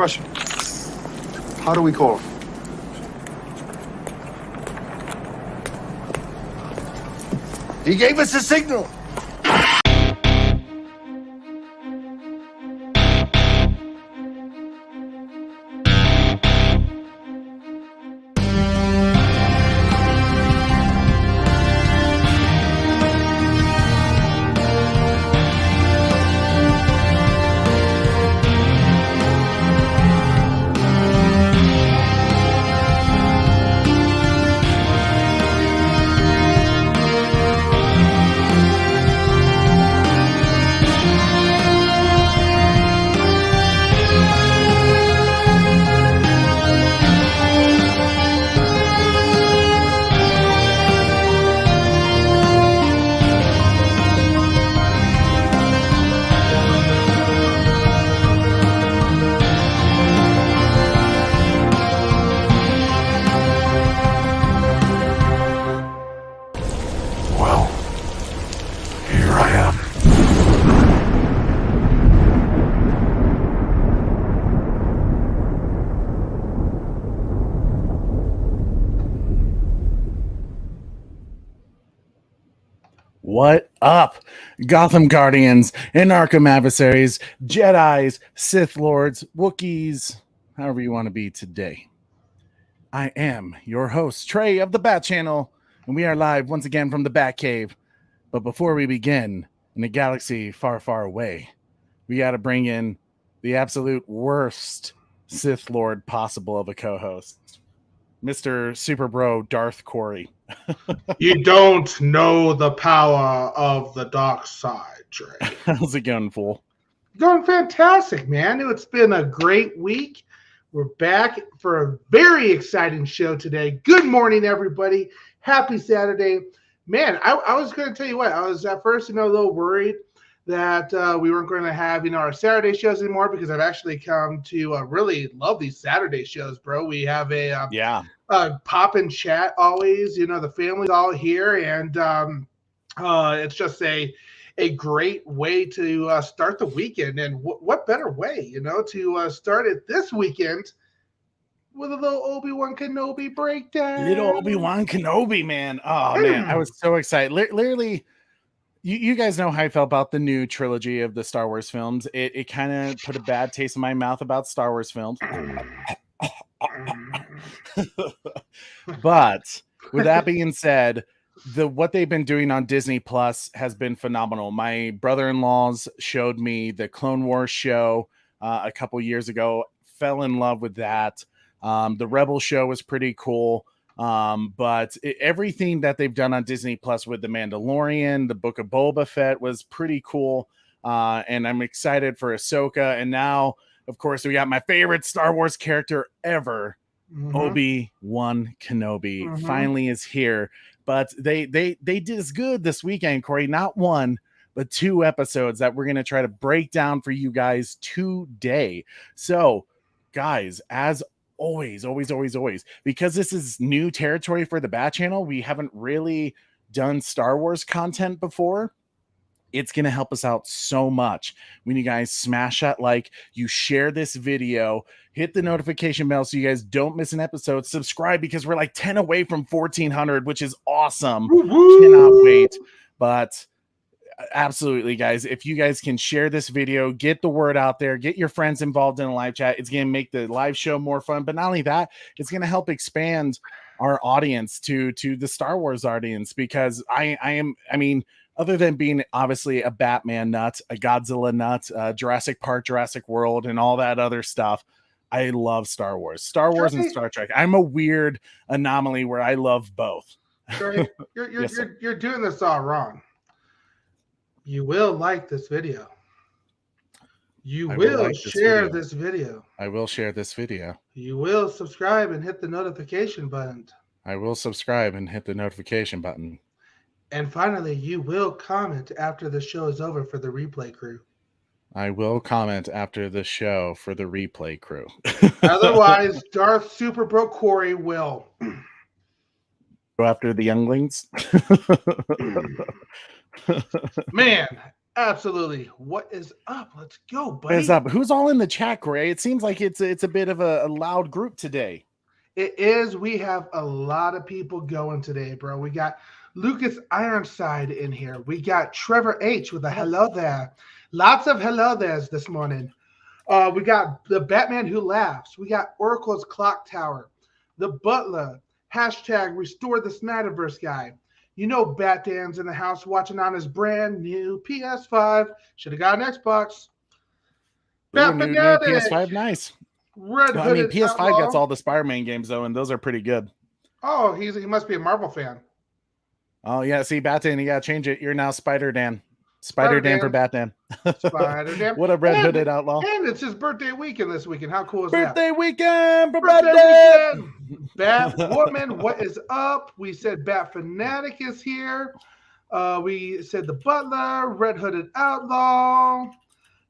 Question. How do we call him? He gave us a signal. What up, Gotham Guardians and Arkham Adversaries, Jedis, Sith Lords, Wookiees, however you want to be today. I am your host, Trey of the Bat Channel, and we are live once again from the Bat Cave. But before we begin, in a galaxy far, far away, we got to bring in the absolute worst Sith Lord possible of a co-host, Mr. Super Bro Darth Corey. You don't know the power of the dark side, Trey. How's it going, fool? Going fantastic, man. It's been a great week. We're back for a very exciting show today. Good morning, everybody. Happy Saturday. Man, I was going to tell you what. I was at first, a little worried that we weren't going to have, our Saturday shows anymore because I've actually come to really love these Saturday shows, bro. We have a pop and chat always. The family's all here, and it's just a great way to start the weekend. And what better way, to start it this weekend with a little Obi-Wan Kenobi breakdown. Little Obi-Wan Kenobi, man. Oh, man, I was so excited. Literally, you guys know how I felt about the new trilogy of the Star Wars films. It kind of put a bad taste in my mouth about Star Wars films. But with that being said, what they've been doing on Disney Plus has been phenomenal. My brother-in-laws showed me the Clone Wars show a couple years ago. Fell in love with that. The Rebel show was pretty cool. But everything that they've done on Disney Plus with The Mandalorian, the Book of Boba Fett was pretty cool. And I'm excited for Ahsoka. And now, of course, we got my favorite Star Wars character ever, Obi-Wan Kenobi, finally is here. But they did as good this weekend, Corey. Not one, but 2 episodes that we're going to try to break down for you guys today. So, guys, as always, because this is new territory for the Bat Channel, we haven't really done Star Wars content before. It's going to help us out so much when you guys smash that like, you share this video, hit the notification bell so you guys don't miss an episode, subscribe because we're like 10 away from 1,400, which is awesome. Cannot wait. But absolutely, guys, if you guys can share this video, get the word out there, get your friends involved in a live chat, it's going to make the live show more fun. But not only that, it's going to help expand our audience to the Star Wars audience, because I mean, other than being obviously a Batman nut, a Godzilla nut, Jurassic Park, Jurassic World, and all that other stuff, I love Star Wars and Star Trek. I'm a weird anomaly where I love both. You're doing this all wrong. You will like this video. You will share this video. I will share this video. You will subscribe and hit the notification button. I will subscribe and hit the notification button. And finally, you will comment after the show is over for the replay crew. I will comment after the show for the replay crew. Otherwise, Darth Super Bro Corey will go after the younglings. Man, Absolutely. What is up? Let's go, buddy. What's up? Who's all in the chat, Corey? It seems like it's a bit of a loud group today. It is. We have a lot of people going today, bro. We got Lucas Ironside in here. We got Trevor H with a hello there. Lots of hello there's this morning. We got the Batman Who Laughs. We got Oracle's Clock Tower. The Butler. Hashtag Restore the Snyderverse guy. You know Bat Dan's in the house watching on his brand new PS5. Should have got an Xbox. Ooh, new PS5, nice. Red I mean, PS5 Outlaw. gets all the Spider-Man games though, and those are pretty good. Oh, he must be a Marvel fan. Oh yeah, see, Batman, you gotta change it. You're now Spider-Dan. Spider-Dan for Batman. Spider-Dan. What a red-hooded outlaw. And it's his birthday weekend this weekend. How cool is Birthday that? weekend for Birthday Batman. weekend. Batwoman, what is up? We said Bat Fanatic is here. We said the Butler, Red Hooded Outlaw.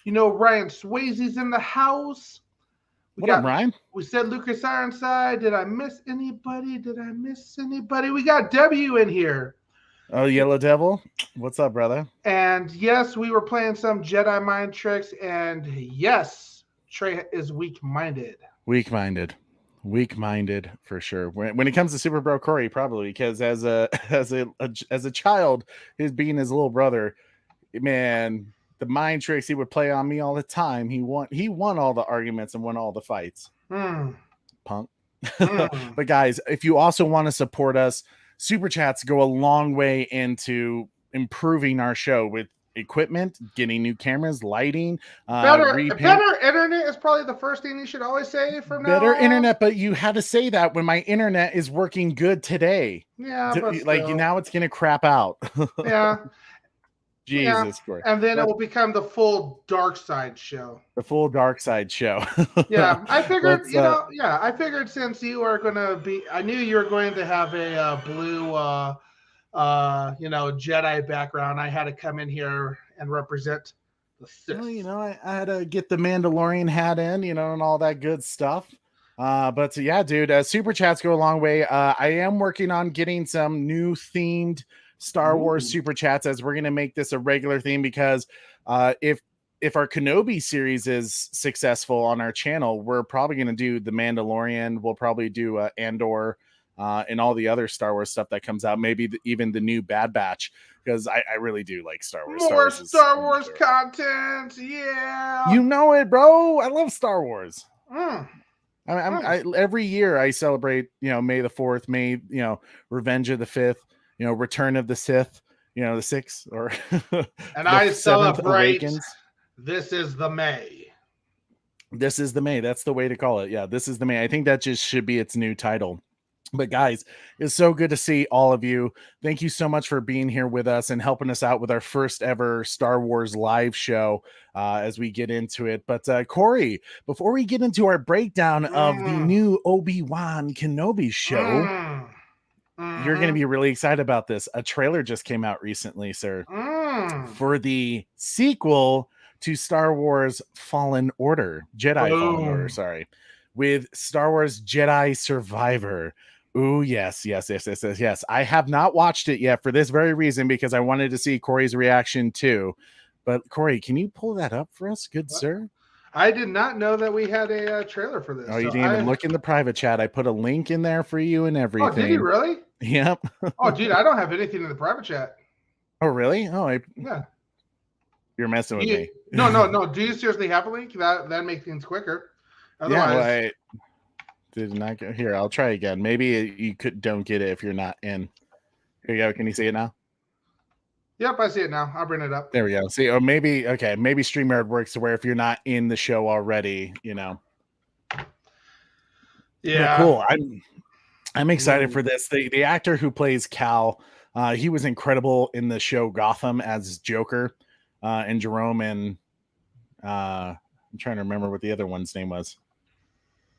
You know, Ryan Swayze's in the house. What up, Ryan? We said Lucas Ironside. Did I miss anybody? We got W in here. Oh, Yellow Devil. What's up, brother? And yes, we were playing some Jedi mind tricks. And yes, Trey is weak-minded. Weak-minded for sure. When it comes to Super Bro Corey, probably because as a child, his being his little brother, man, the mind tricks he would play on me all the time. He won all the arguments and won all the fights. Punk. But guys, if you also want to support us, super chats go a long way into improving our show with equipment, getting new cameras, lighting, better internet is probably the first thing you should always say from now better on. Internet, but you had to say that when my internet is working good today. Yeah, but like now it's gonna crap out. Yeah. Jesus, yeah. And then it will become the full dark side show. The full dark side show. Yeah, I figured, I figured since you are going to be, I knew you were going to have a blue, Jedi background. I had to come in here and represent the Sith. Well, I had to get the Mandalorian hat in, and all that good stuff. But yeah, dude, super chats go a long way. I am working on getting some new themed Star Wars super chats, as we're going to make this a regular theme, because if our Kenobi series is successful on our channel, we're probably going to do the Mandalorian. We'll probably do Andor and all the other Star Wars stuff that comes out. Maybe even the new Bad Batch, because I really do like Star Wars. More Star Wars content. Yeah. You know it, bro. I love Star Wars. Every year I celebrate, May the 4th, May, Revenge of the 5th, Return of the Sith, the 6th, or and I celebrate Awakens. This is the May. This is the May. That's the way to call it. Yeah, this is the May. I think that just should be its new title. But guys, it's so good to see all of you. Thank you so much for being here with us and helping us out with our first ever Star Wars live show as we get into it. But Corey, before we get into our breakdown of the new Obi-Wan Kenobi show, you're going to be really excited about this. A trailer just came out recently, sir, for the sequel to Star Wars Fallen Order, Fallen Order, sorry, with Star Wars Jedi Survivor. Ooh, yes. I have not watched it yet for this very reason, because I wanted to see Corey's reaction too. But Corey, can you pull that up for us, good sir? I did not know that we had a trailer for this. Oh, you didn't even look in the private chat. I put a link in there for you and everything. Oh, did you really? Yep. Oh, dude, I don't have anything in the private chat. Oh, really? Oh, yeah. You're messing with me. No. Do you seriously have a link? That makes things quicker. Otherwise, I did not go here. I'll try again. Maybe you don't get it if you're not in. Here you go. Can you see it now? Yep, I see it now. I'll bring it up. There we go. See, or maybe StreamYard works to where if you're not in the show already, Yeah. But cool. I'm excited for this. The actor who plays Cal, he was incredible in the show Gotham as Joker, and Jerome, and I'm trying to remember what the other one's name was.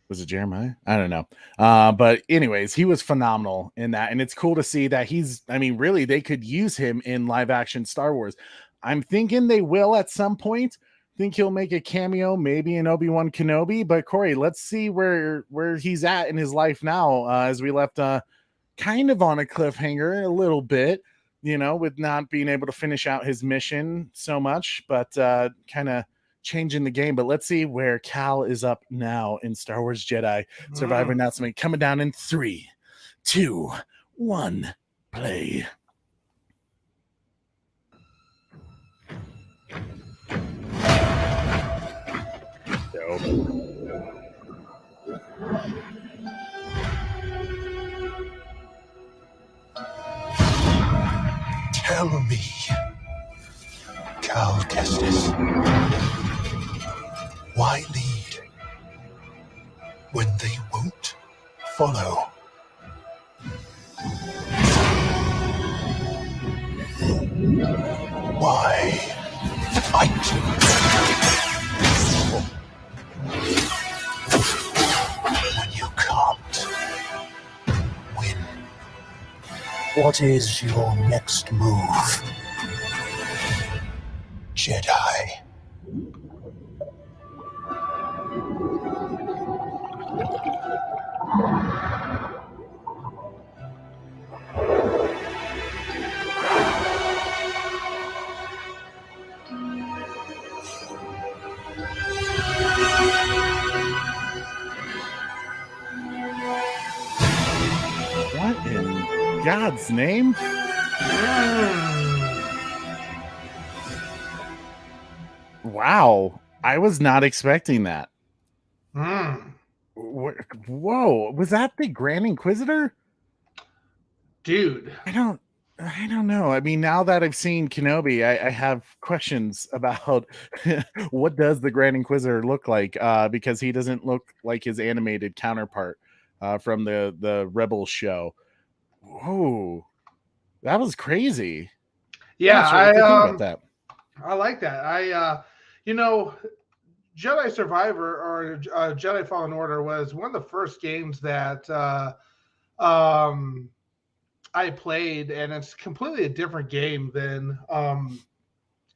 Was it Jeremiah? I don't know. But anyways, he was phenomenal in that. And it's cool to see that really, they could use him in live action Star Wars. I'm thinking they will at some point. Think he'll make a cameo, maybe in Obi-Wan Kenobi. But Corey, let's see where he's at in his life now, as we left kind of on a cliffhanger a little bit. with not being able to finish out his mission so much, but kind of changing the game. But let's see where Cal is up now in Star Wars Jedi Survivor announcement coming down in 3, 2, 1, play. Tell me, Cal Kestis, why lead when they won't follow? Why fight when you can't win? What is your next move, Jedi? What in God's name? Wow. I was not expecting that. Whoa. Was that the Grand Inquisitor? Dude. I don't know. I mean, now that I've seen Kenobi, I have questions about what does the Grand Inquisitor look like? Because he doesn't look like his animated counterpart from the Rebels show. Whoa, that was crazy. Yeah, Sure what to think about that. I like that. Jedi Survivor or Jedi Fallen Order was one of the first games that I played, and it's completely a different game than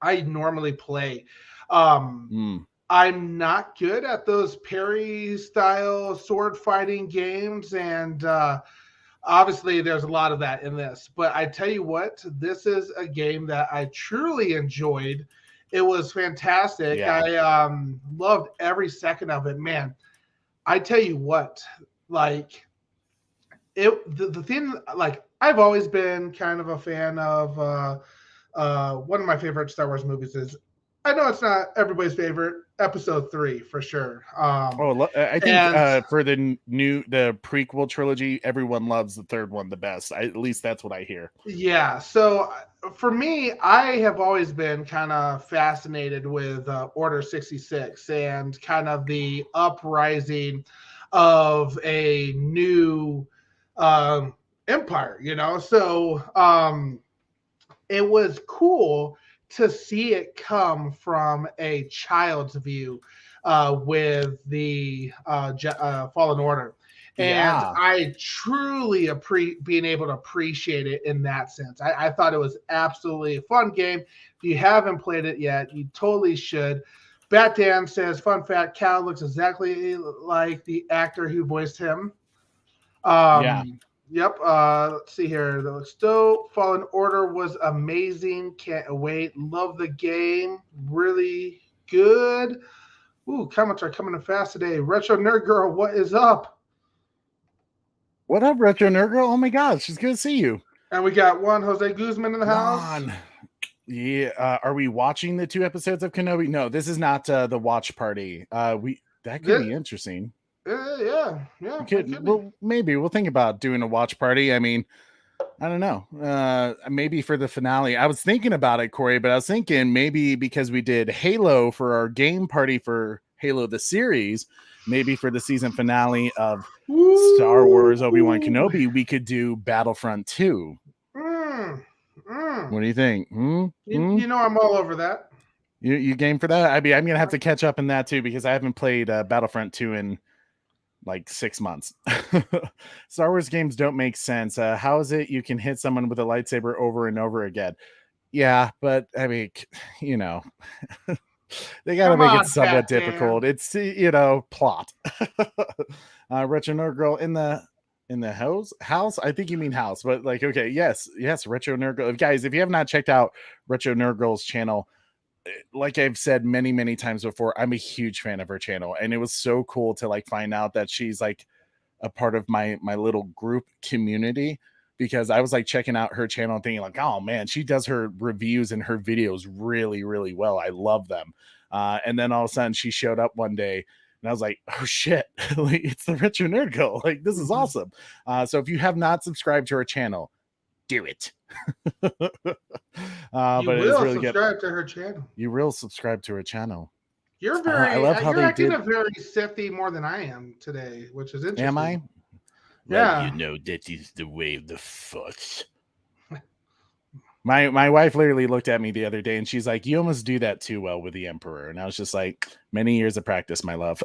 I normally play. I'm not good at those parry style sword fighting games, and obviously there's a lot of that in this. But I tell you what, this is a game that I truly enjoyed. It was fantastic. Yeah. I loved every second of it, man. I tell you what, like the thing, like I've always been kind of a fan of one of my favorite Star Wars movies is, I know it's not everybody's favorite, Episode 3 for sure. I think for the prequel trilogy, everyone loves the third one the best. At least that's what I hear. Yeah. So for me, I have always been kind of fascinated with Order 66 and kind of the uprising of a new empire, So it was cool to see it come from a child's view with the Fallen Order. And I truly being able to appreciate it in that sense. I thought it was absolutely a fun game. If you haven't played it yet, you totally should. Bat Dan says, fun fact, Cal looks exactly like the actor who voiced him. Yep. Let's see here. That looks dope. Fallen Order was amazing. Can't wait. Love the game. Really good. Ooh, comments are coming in fast today. Retro Nerd Girl, what is up? What up, Retro Nerd Girl? Oh my God, she's good to see you. And we got one Jose Guzman in the house. Yeah. Are we watching the 2 episodes of Kenobi? No, this is not the watch party. That could be interesting. Yeah. Well, maybe we'll think about doing a watch party. I mean, I don't know. Maybe for the finale. I was thinking about it, Corey, but I was thinking maybe because we did Halo for our game party for Halo the series, maybe for the season finale of Star Wars Obi-Wan Kenobi, we could do Battlefront 2. What do you think? You know I'm all over that. You game for that? I mean, I'm gonna have to catch up in that too because I haven't played Battlefront 2 in like 6 months. Star Wars games don't make sense. How is it you can hit someone with a lightsaber over and over again? Yeah, but I mean, they gotta make it somewhat difficult. It's plot. Retro Nerd Girl in the in the house. I think you mean house, but like, okay, yes, Retro Nerd Girl. Guys, if you have not checked out Retro Nerd Girl's channel, like I've said many times before, I'm a huge fan of her channel, and it was so cool to like find out that she's like a part of my little group community, because I was like checking out her channel and thinking like, oh man, she does her reviews and her videos really well. I love them. And then all of a sudden she showed up one day and I was like, oh shit, like, it's the Retro Nerd Girl. Like, this is awesome. So if you have not subscribed to her channel, do it. You but will really subscribe to her channel. You will subscribe to her channel. You're very. I love how you're they acting did. very sifty more than I am today, which is interesting. Am I? Yeah. Well, you know, that is the way of the Force. My wife literally looked at me the other day and she's like, you almost do that too well with the Emperor. And I was just like, many years of practice, my love.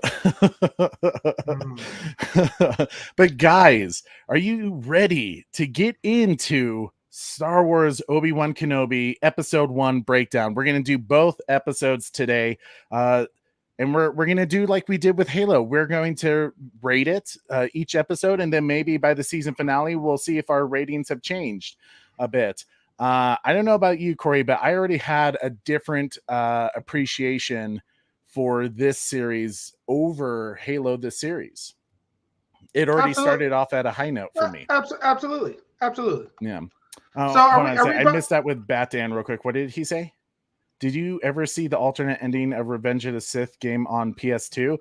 But guys, are you ready to get into Star Wars Obi-Wan Kenobi Episode 1 breakdown? We're going to do both episodes today. And we're going to do like we did with Halo. We're going to rate it each episode. And then maybe by the season finale, we'll see if our ratings have changed a bit. I don't know about you, Corey, but I already had a different appreciation for this series over Halo, the series. It already started off at a high note for me. Absolutely. Yeah. So I missed that with Bat-Dan real quick. What did he say? Did you ever see the alternate ending of Revenge of the Sith game on PS2?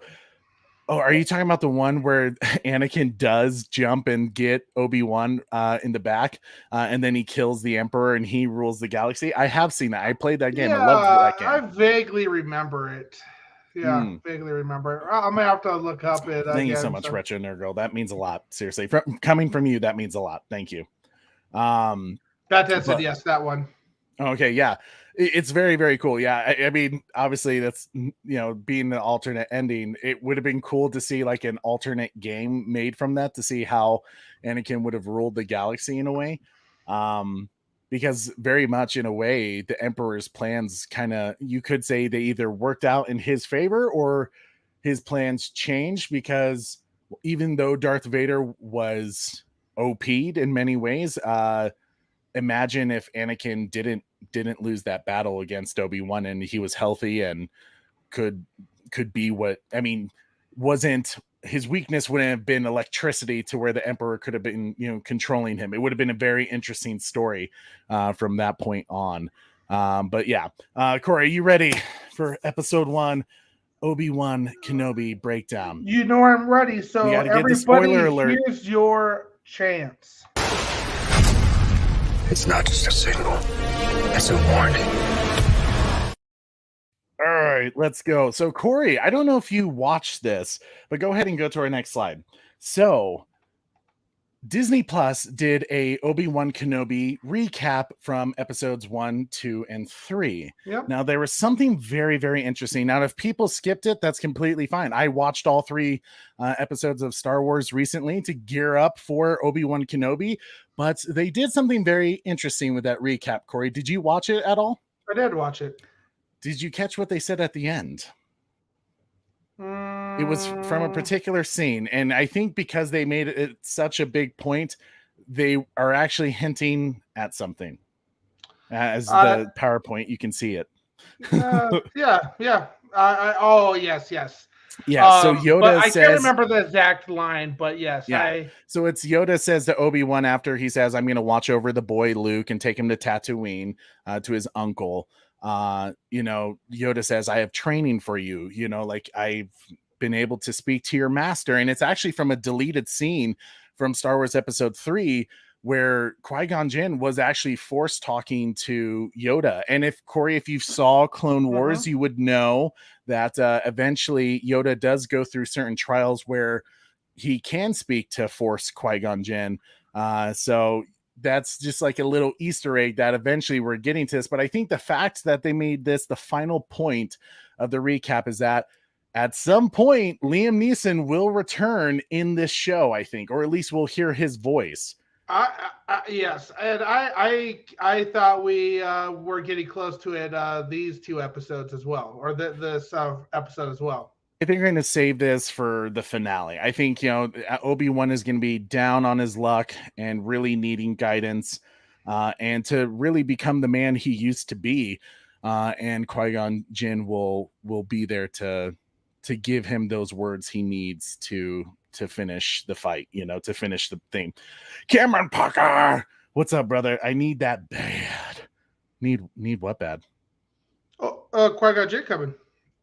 Oh, are you talking about the one where Anakin does jump and get Obi-Wan in the back, and then he kills the Emperor and he rules the galaxy? I have seen that. I played that game. Yeah, I loved that game. I vaguely remember it. Yeah, vaguely remember. I'm gonna have to look up it. Thank you so much, Retro Nerd Girl. That means a lot. Seriously, coming from you, that means a lot. Thank you. That's it. Yes, that one. Okay, yeah, it's very cool. Yeah, I mean, obviously, that's, you know, being the alternate ending. It would have been cool to see like an alternate game made from that to see how Anakin would have ruled the galaxy in a way. Because very much in a way, the Emperor's plans kind of, you could say they either worked out in his favor or his plans changed, because even though Darth Vader was OP'd in many ways, imagine if Anakin didn't lose that battle against Obi-Wan and he was healthy and could be what, I mean, wasn't, his weakness wouldn't have been electricity to where the Emperor could have been, you know, controlling him. It would have been a very interesting story from that point on. But yeah, Corey, are you ready for Episode 1, Obi-Wan Kenobi breakdown? You know I'm ready. So everybody, spoiler alert. Here's your chance. It's not just a signal. It's a warning. All right, let's go. So, Corey, I don't know if you watched this, but go ahead and go to our next slide. So, Disney Plus did a Obi-Wan Kenobi recap from episodes 1, 2, and 3. Yep. Now, there was something very interesting. Now, if people skipped it, that's completely fine. I watched all 3 episodes of Star Wars recently to gear up for Obi-Wan Kenobi, but they did something very interesting with that recap. Corey, did you watch it at all? I did watch it. Did you catch what they said at the end? It was from a particular scene, and I think because they made it such a big point, they are actually hinting at something. As the PowerPoint, you can see it. Yeah. Oh, yes. Yeah, so Yoda I says, can't remember the exact line, but yes. Yeah. So it's Yoda says to Obi-Wan after he says, I'm going to watch over the boy Luke and take him to Tatooine to his uncle. You know, Yoda says, I have training for you, you know, like I've been able to speak to your master. And it's actually from a deleted scene from Star Wars Episode 3 where Qui-Gon Jinn was actually force talking to Yoda. And if Corey, if you saw Clone Wars, you would know that eventually Yoda does go through certain trials where he can speak to force Qui-Gon Jinn. So that's just like a little Easter egg that eventually we're getting to this. But I think the fact that they made this the final point of the recap is that at some point Liam Neeson will return in this show, I think, or at least we'll hear his voice. Yes, and I thought we were getting close to it these 2 episodes as well, or this episode as well. I think they're going to save this for the finale. I think, Obi-Wan is going to be down on his luck and really needing guidance and to really become the man he used to be. And Qui-Gon Jinn will be there to give him those words he needs to finish the fight, to finish the thing. Cameron Parker, what's up, brother? I need that bad. Need what bad? Qui-Gon Jinn coming.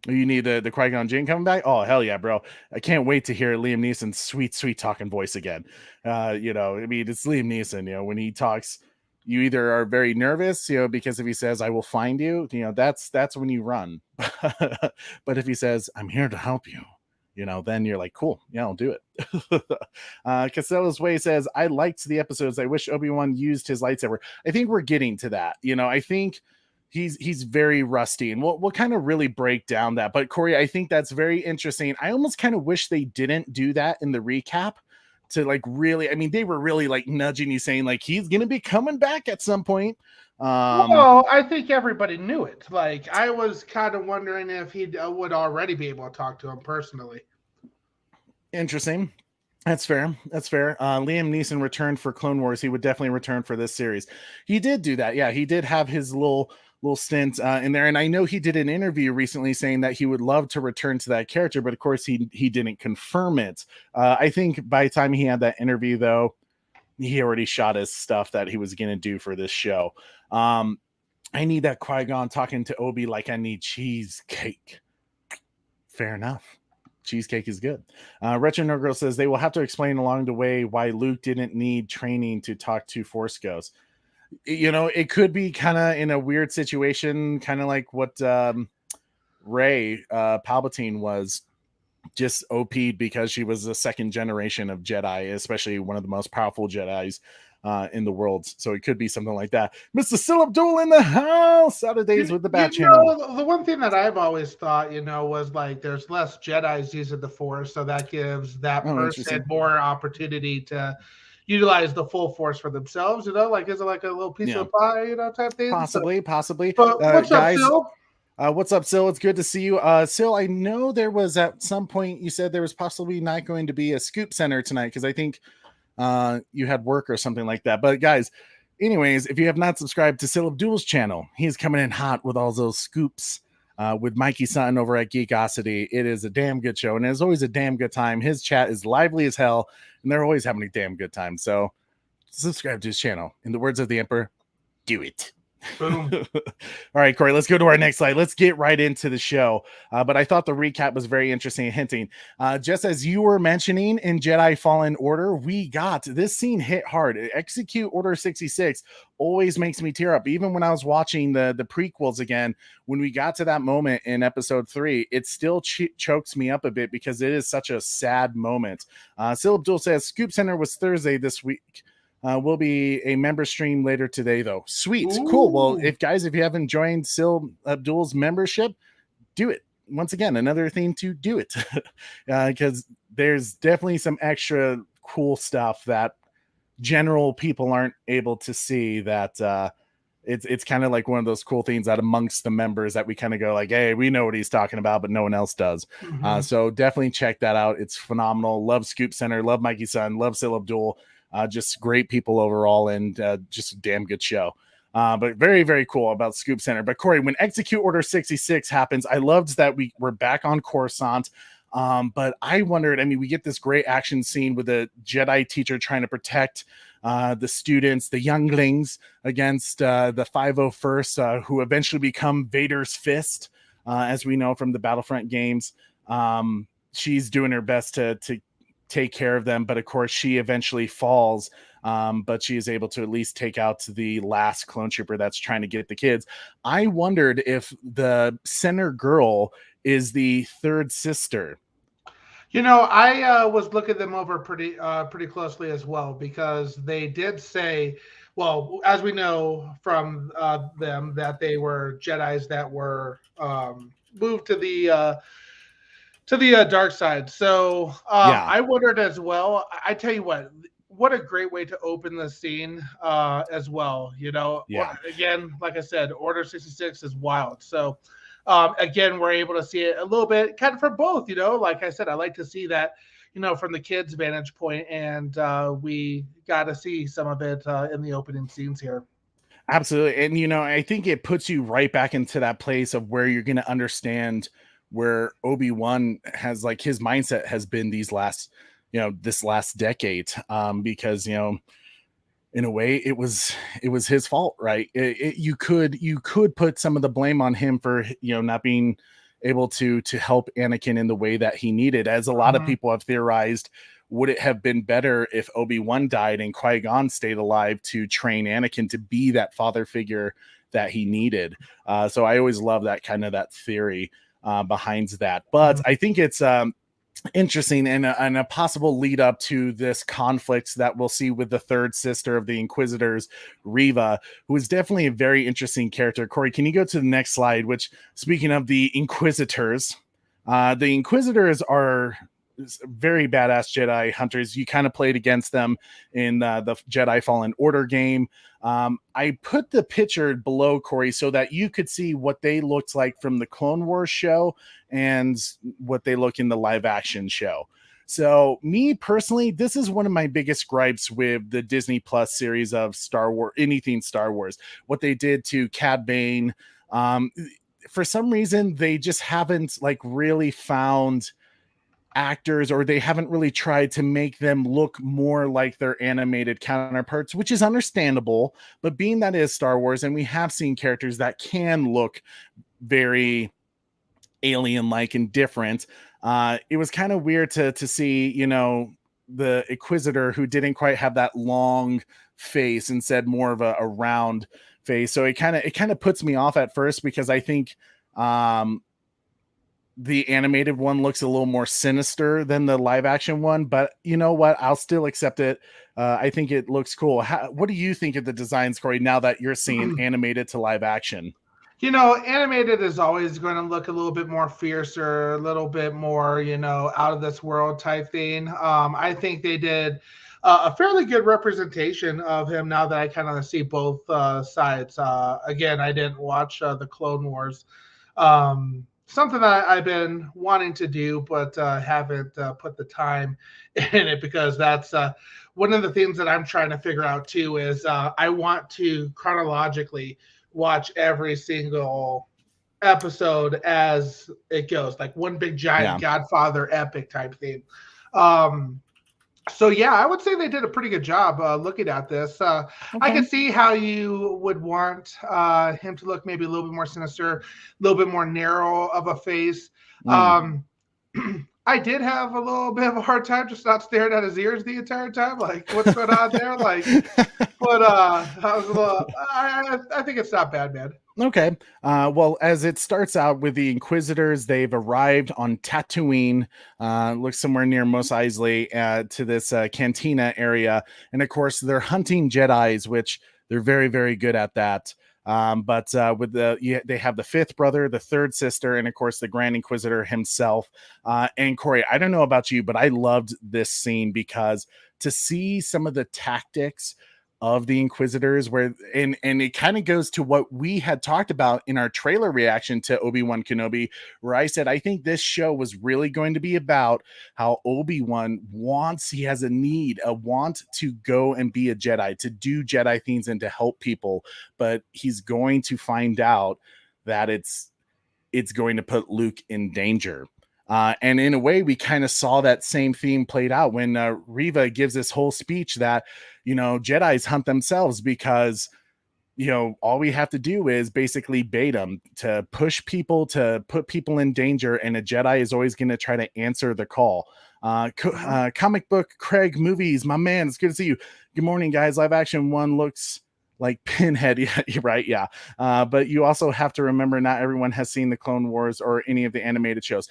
You need the Qui-Gon Jinn coming back? Oh, hell yeah, bro. I can't wait to hear Liam Neeson's sweet talking voice again. I mean, it's Liam Neeson, when he talks, you either are very nervous, because if he says, I will find you, that's when you run. But if he says, I'm here to help you, then you're like, cool. Yeah, I'll do it. Casella's Way says, I liked the episodes. I wish Obi-Wan used his lightsaber. I think we're getting to that. I think he's very rusty, and we'll kind of really break down that. But Corey, I think that's very interesting. I almost kind of wish they didn't do that in the recap to really, I mean, they were really nudging you, saying he's gonna be coming back at some point. Well, I think everybody knew it. I was kind of wondering if he would already be able to talk to him personally. Interesting. That's fair. Liam Neeson returned for Clone Wars. He would definitely return for this series. He did do that. Yeah, he did have his little stint in there, and I know he did an interview recently saying that he would love to return to that character, but of course he didn't confirm it. I think by the time he had that interview, though, he already shot his stuff that he was going to do for this show. I need that Qui-Gon talking to Obi like I need cheesecake. Fair enough. Cheesecake is good. Retro No Girl says they will have to explain along the way why Luke didn't need training to talk to Force Ghosts. It could be kind of in a weird situation, kind of like what Rey Palpatine was, just OP'd because she was the second generation of Jedi, especially one of the most powerful Jedis in the world. So it could be something like that. Mr. Sil Abdul in the house. Saturdays with the Bat Channel. The one thing that I've always thought, was there's less Jedis using the Force, so that gives that person more opportunity to utilize the full Force for themselves, is it like a little piece of pie, type thing? Possibly. But what's guys, up, Sil? What's up, Sil? It's good to see you. Sil, I know there was at some point you said there was possibly not going to be a scoop center tonight because I think you had work or something like that. But guys, anyways, if you have not subscribed to Sil Abdul's channel, he's coming in hot with all those scoops with Mikey Sutton over at Geekosity. It is a damn good show, and it's always a damn good time. His chat is lively as hell, and they're always having a damn good time. So subscribe to his channel. In the words of the Emperor, do it. Boom. All right, Corey, let's go to our next slide. Let's get right into the show. But I thought the recap was very interesting, hinting. Just as you were mentioning in Jedi Fallen Order, we got this scene hit hard. Execute Order 66 always makes me tear up. Even when I was watching the prequels again, when we got to that moment in episode 3, it still chokes me up a bit because it is such a sad moment. Sil Abdul says, Scoop Center was Thursday this week. Will be a member stream later today, though. Sweet. Ooh. Cool. Well, if you haven't joined Sil Abdul's membership, do it. Once again, another thing to do it. Because there's definitely some extra cool stuff that general people aren't able to see, that it's kind of like one of those cool things that amongst the members that we kind of go like, hey, we know what he's talking about, but no one else does. Mm-hmm. So definitely check that out. It's phenomenal. Love Scoop Center. Love Mikey Sun. Love Sil Abdul. Just great people overall, and just a damn good show. But very, very cool about Scoop Center. But Corey, when Execute Order 66 happens, I loved that we're back on Coruscant. But I wondered, I mean, we get this great action scene with the Jedi teacher trying to protect the students, the younglings, against the 501st, who eventually become Vader's fist, as we know from the Battlefront games. She's doing her best to take care of them, but of course she eventually falls, but she is able to at least take out the last clone trooper that's trying to get the kids. I wondered if the center girl is the third sister. I was looking them over pretty closely as well, because they did say, well, as we know from them, that they were Jedis that were moved to the dark side. So I wondered as well. I tell you what a great way to open the scene as well. Yeah. Again, like I said, Order 66 is wild. So Again, we're able to see it a little bit kind of for both, like I said, I like to see that, from the kids' vantage point, and we got to see some of it in the opening scenes here. Absolutely. And, I think it puts you right back into that place of where you're going to understand where Obi-Wan has, like, his mindset has been this last decade. Because, in a way it was his fault, right? You could put some of the blame on him for, not being able to help Anakin in the way that he needed. As a lot of people have theorized, would it have been better if Obi-Wan died and Qui-Gon stayed alive to train Anakin to be that father figure that he needed? So I always love that theory behind that. But I think it's interesting and a possible lead up to this conflict that we'll see with the third sister of the Inquisitors, Reva, who is definitely a very interesting character. Corey, can you go to the next slide? Which, speaking of the Inquisitors are very badass Jedi hunters. You kind of played against them in the Jedi Fallen Order game. I put the picture below, Corey, so that you could see what they looked like from the Clone Wars show and what they look in the live action show. So me personally, this is one of my biggest gripes with the Disney Plus series of Star Wars, anything Star Wars, what they did to Cad Bane. For some reason, they just haven't really found actors, or they haven't really tried to make them look more like their animated counterparts, which is understandable. But being that it is Star Wars, and we have seen characters that can look very alien-like and different, it was kind of weird to see, the Inquisitor, who didn't quite have that long face and said more of a round face. So it kind of puts me off at first, because I think the animated one looks a little more sinister than the live action one, but you know what? I'll still accept it. I think it looks cool. What do you think of the designs, Corey, now that you're seeing animated to live action? Animated is always going to look a little bit more fiercer, a little bit more, out of this world type thing. I think they did a fairly good representation of him now that I kind of see both sides. Again, I didn't watch the Clone Wars. Something that I've been wanting to do, but haven't put the time in it, because that's one of the things that I'm trying to figure out too, is I want to chronologically watch every single episode as it goes, like one big giant Godfather epic type thing. So yeah, I would say they did a pretty good job looking at this. Okay. I can see how you would want him to look maybe a little bit more sinister, a little bit more narrow of a face. I did have a little bit of a hard time just not staring at his ears the entire time. Like, what's going on there? But I think it's not bad, man. Okay. Well, as it starts out with the Inquisitors, they've arrived on Tatooine, looks somewhere near Mos Eisley, to this cantina area. And of course, they're hunting Jedis, which they're very, very good at that. But they have the fifth brother, the third sister, and of course, the Grand Inquisitor himself. And Corey, I don't know about you, but I loved this scene, because to see some of the tactics of the Inquisitors, and it kind of goes to what we had talked about in our trailer reaction to Obi-Wan Kenobi, where I said I think this show was really going to be about how Obi-Wan he has a want to go and be a Jedi, to do Jedi things and to help people, but he's going to find out that it's going to put Luke in danger. And in a way, we kind of saw that same theme played out when Reva gives this whole speech that, Jedis hunt themselves, because, all we have to do is basically bait them to push people, to put people in danger. And a Jedi is always going to try to answer the call. Comic book Craig movies, my man, it's good to see you. Good morning, guys. Live action one looks like Pinhead. Yeah, right. Yeah. But you also have to remember, not everyone has seen the Clone Wars or any of the animated shows.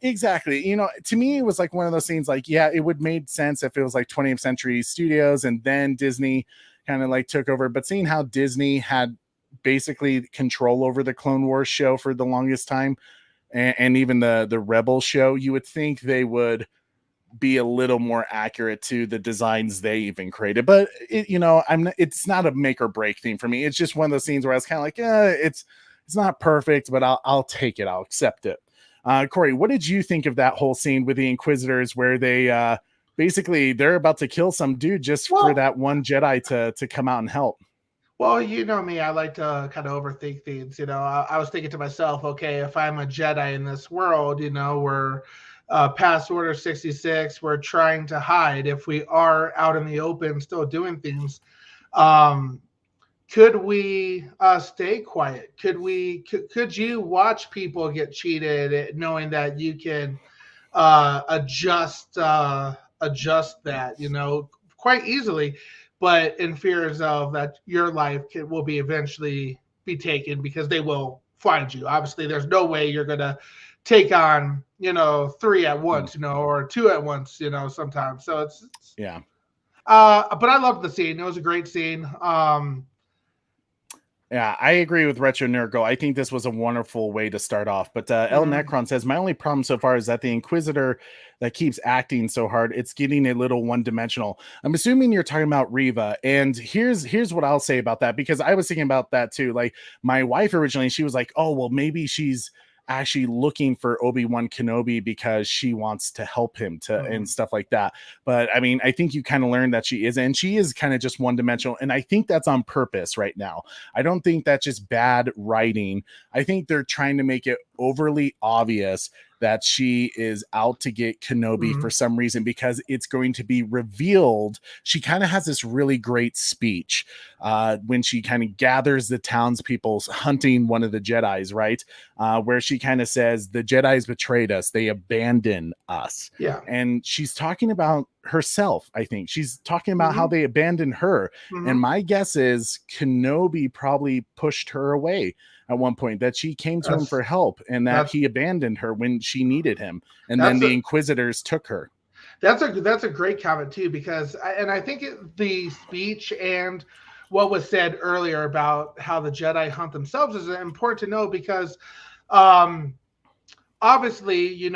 Exactly. To me, it was like one of those things, like, yeah, it would made sense if it was like 20th Century Studios and then Disney kind of like took over. But seeing how Disney had basically control over the Clone Wars show for the longest time, and even the Rebel show, you would think they would be a little more accurate to the designs they even created. But it's not a make or break thing for me. It's just one of those scenes where I was kind of like, It's not perfect, but I'll take it. I'll accept it. Corey, what did you think of that whole scene with the Inquisitors where they basically they're about to kill some dude just for that one Jedi to come out and help? Well, you know me, I like to kind of overthink things. I was thinking to myself, okay, if I'm a Jedi in this world, we're past Order 66, we're trying to hide. If we are out in the open still doing things, could we stay quiet? Could you watch people get cheated knowing that you can adjust that, quite easily, but in fears of that your life will be eventually be taken because they will find you. Obviously, there's no way you're gonna take on 3 at once, or 2 at once, sometimes. So it's yeah. But I loved the scene. It was a great scene. Yeah, I agree with Retro Nurgle. I think this was a wonderful way to start off. But El Necron says, my only problem so far is that the Inquisitor that keeps acting so hard, it's getting a little one-dimensional. I'm assuming you're talking about Reva. And here's what I'll say about that, because I was thinking about that too. Like, my wife originally, she was like, oh, well, maybe she's actually looking for Obi-Wan Kenobi because she wants to help him and stuff like that. But I mean, I think you kind of learned that she isn't, and she is kind of just one-dimensional. And I think that's on purpose right now. I don't think that's just bad writing. I think they're trying to make it overly obvious that she is out to get Kenobi for some reason, because it's going to be revealed. She kind of has this really great speech when she kind of gathers the townspeople hunting one of the Jedis, right? Where she kind of says, the Jedis betrayed us. They abandoned us. Yeah. And she's talking about herself. I think she's talking about how they abandoned her. And my guess is Kenobi probably pushed her away at one point, that she came to him for help, and that he abandoned her when she needed him. And then the Inquisitors took her. That's a great comment too, because I think the speech and what was said earlier about how the Jedi hunt themselves is important to know, because obviously,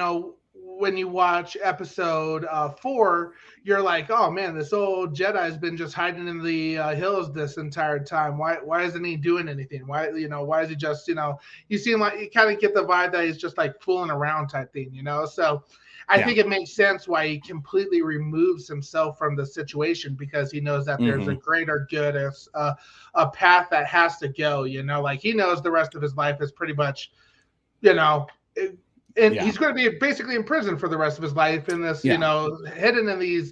when you watch episode 4, you're like, oh man, this old Jedi has been just hiding in the hills this entire time. Why isn't he doing anything? Why is he just, you seem like you kind of get the vibe that he's just like fooling around type thing, So I think it makes sense why he completely removes himself from the situation, because he knows that there's a greater good, a path that has to go, like he knows the rest of his life is pretty much, and he's going to be basically in prison for the rest of his life in this, hidden in these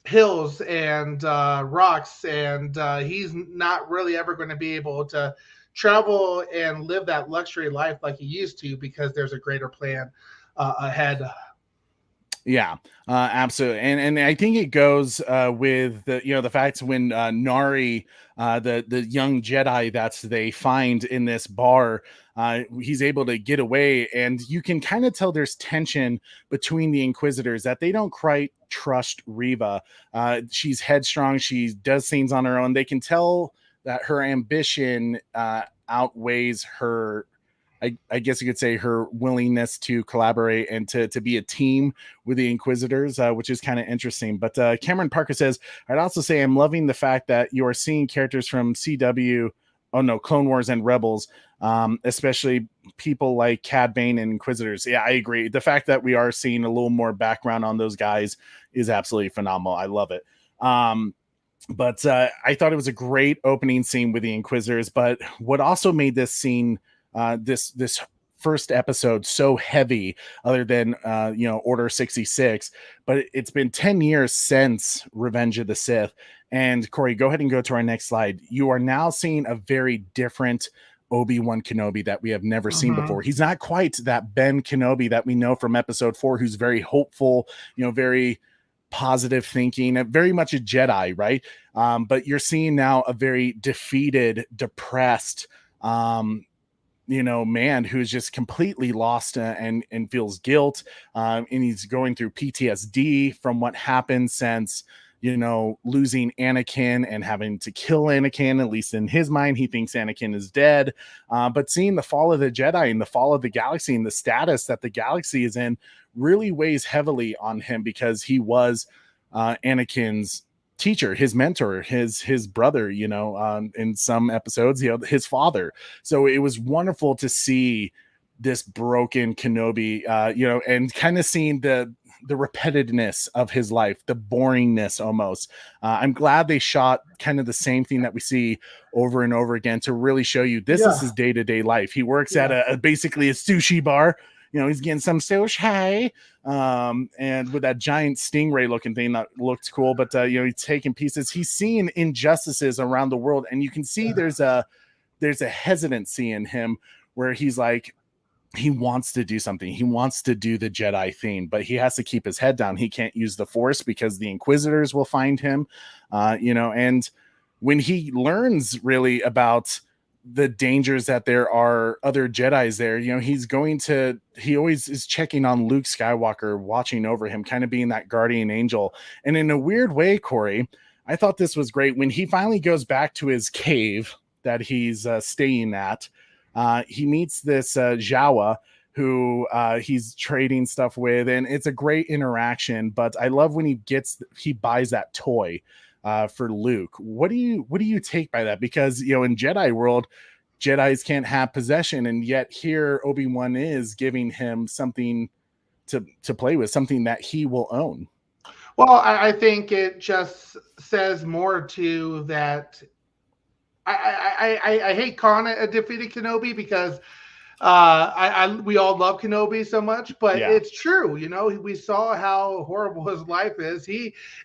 hills and rocks. And he's not really ever going to be able to travel and live that luxury life like he used to, because there's a greater plan ahead. Yeah, absolutely. And I think it goes with the fact when Nari, the young Jedi that they find in this bar, he's able to get away, and you can kind of tell there's tension between the Inquisitors, that they don't quite trust Reva. She's headstrong. She does things on her own. They can tell that her ambition outweighs her, I guess you could say, her willingness to collaborate and to be a team with the Inquisitors, which is kind of interesting. But Cameron Parker says, I'd also say I'm loving the fact that you are seeing characters from Clone Wars and Rebels, especially people like Cad Bane and Inquisitors. Yeah, I agree. The fact that we are seeing a little more background on those guys is absolutely phenomenal. I love it. But I thought it was a great opening scene with the Inquisitors. But what also made this scene, this first episode, so heavy, other than Order 66, but it's been 10 years since Revenge of the Sith. And Corey, go ahead and go to our next slide. You are now seeing a very different Obi-Wan Kenobi that we have never seen before. He's not quite that Ben Kenobi that we know from episode 4, who's very hopeful, very positive thinking, very much a Jedi, right? But you're seeing now a very defeated, depressed, man who's just completely lost and feels guilt. And he's going through PTSD from what happened since, losing Anakin and having to kill Anakin. At least in his mind, he thinks Anakin is dead. But seeing the fall of the Jedi and the fall of the galaxy and the status that the galaxy is in really weighs heavily on him, because he was Anakin's teacher, his mentor, his brother, in some episodes, his father. So it was wonderful to see this broken Kenobi, and kind of seeing the repetitiveness of his life, the boringness almost. I'm glad they shot kind of the same thing that we see over and over again to really show you this is his day-to-day life. He works at basically a sushi bar. He's getting some sushi, and with that giant stingray looking thing that looked cool, but he's taking pieces. He's seeing injustices around the world, and you can see there's a hesitancy in him where he's like, he wants to do something. He wants to do the Jedi thing, but he has to keep his head down. He can't use the Force because the Inquisitors will find him, and when he learns really about the dangers that there are other Jedis there, he always is checking on Luke Skywalker, watching over him, kind of being that guardian angel. And in a weird way, Corey, I thought this was great when he finally goes back to his cave that he's staying at. He meets this Jawa who he's trading stuff with, and it's a great interaction. But I love when he buys that toy for Luke. What do you take by that? Because in Jedi world, Jedis can't have possession, and yet here Obi-Wan is giving him something to play with, something that he will own. Well, I think it just says more to that. I hate calling it a defeated Kenobi because we all love Kenobi so much, but it's true. We saw how horrible his life is.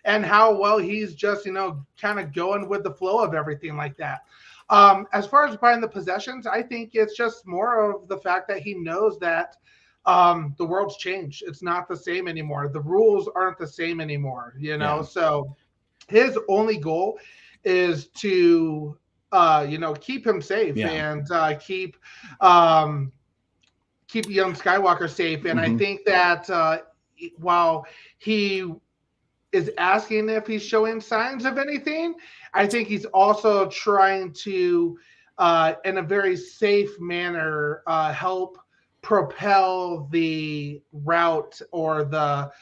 And how well he's just, kind of going with the flow of everything like that. As far as buying the possessions, I think it's just more of the fact that he knows that the world's changed. It's not the same anymore. The rules aren't the same anymore, So his only goal is to keep him safe and keep young Skywalker safe. And I think that while he is asking if he's showing signs of anything, I think he's also trying to, in a very safe manner, help propel the route or the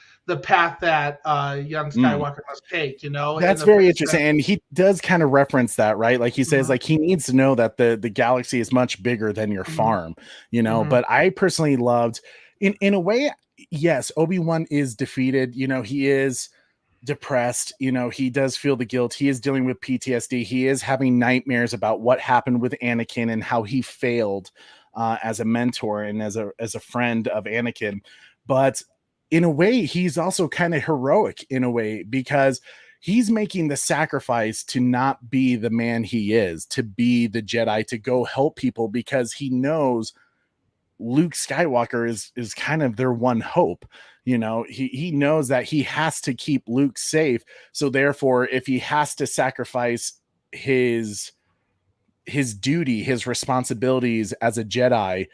path that young Skywalker must take, That's very interesting. And he does kind of reference that, right? Like he says, like he needs to know that the galaxy is much bigger than your farm, but I personally loved in a way, yes, Obi-Wan is defeated. He is depressed. He does feel the guilt. He is dealing with PTSD. He is having nightmares about what happened with Anakin and how he failed as a mentor and as a friend of Anakin. But in a way, he's also kind of heroic in a way because he's making the sacrifice to not be the man he is, to be the Jedi, to go help people because he knows Luke Skywalker is kind of their one hope. He knows that he has to keep Luke safe. So therefore, if he has to sacrifice his duty, his responsibilities as a Jedi,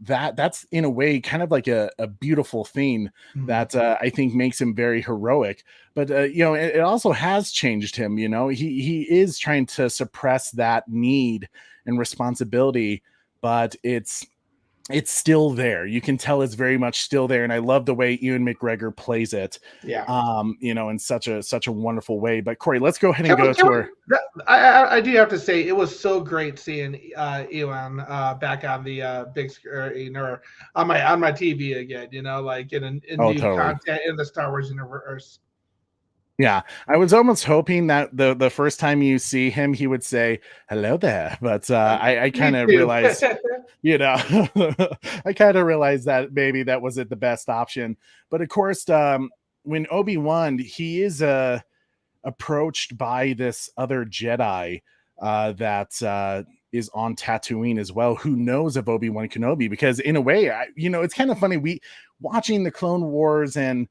that's in a way kind of like a beautiful thing that I think makes him very heroic. But it also has changed him. He is trying to suppress that need and responsibility, but it's still there. You can tell it's very much still there. And I love the way Ewan McGregor plays it. In such a wonderful way. But Corey, let's go ahead and go to our. I do have to say it was so great seeing Ewan back on the big screen or on my TV again. Like in new content in the Star Wars universe. Yeah, I was almost hoping that the first time you see him, he would say hello there. But I kind of realized, I kind of realized that maybe that wasn't the best option. But of course, when Obi-Wan, he is approached by this other Jedi that is on Tatooine as well, who knows of Obi-Wan Kenobi. Because in a way, it's kind of funny. Watching the Clone Wars and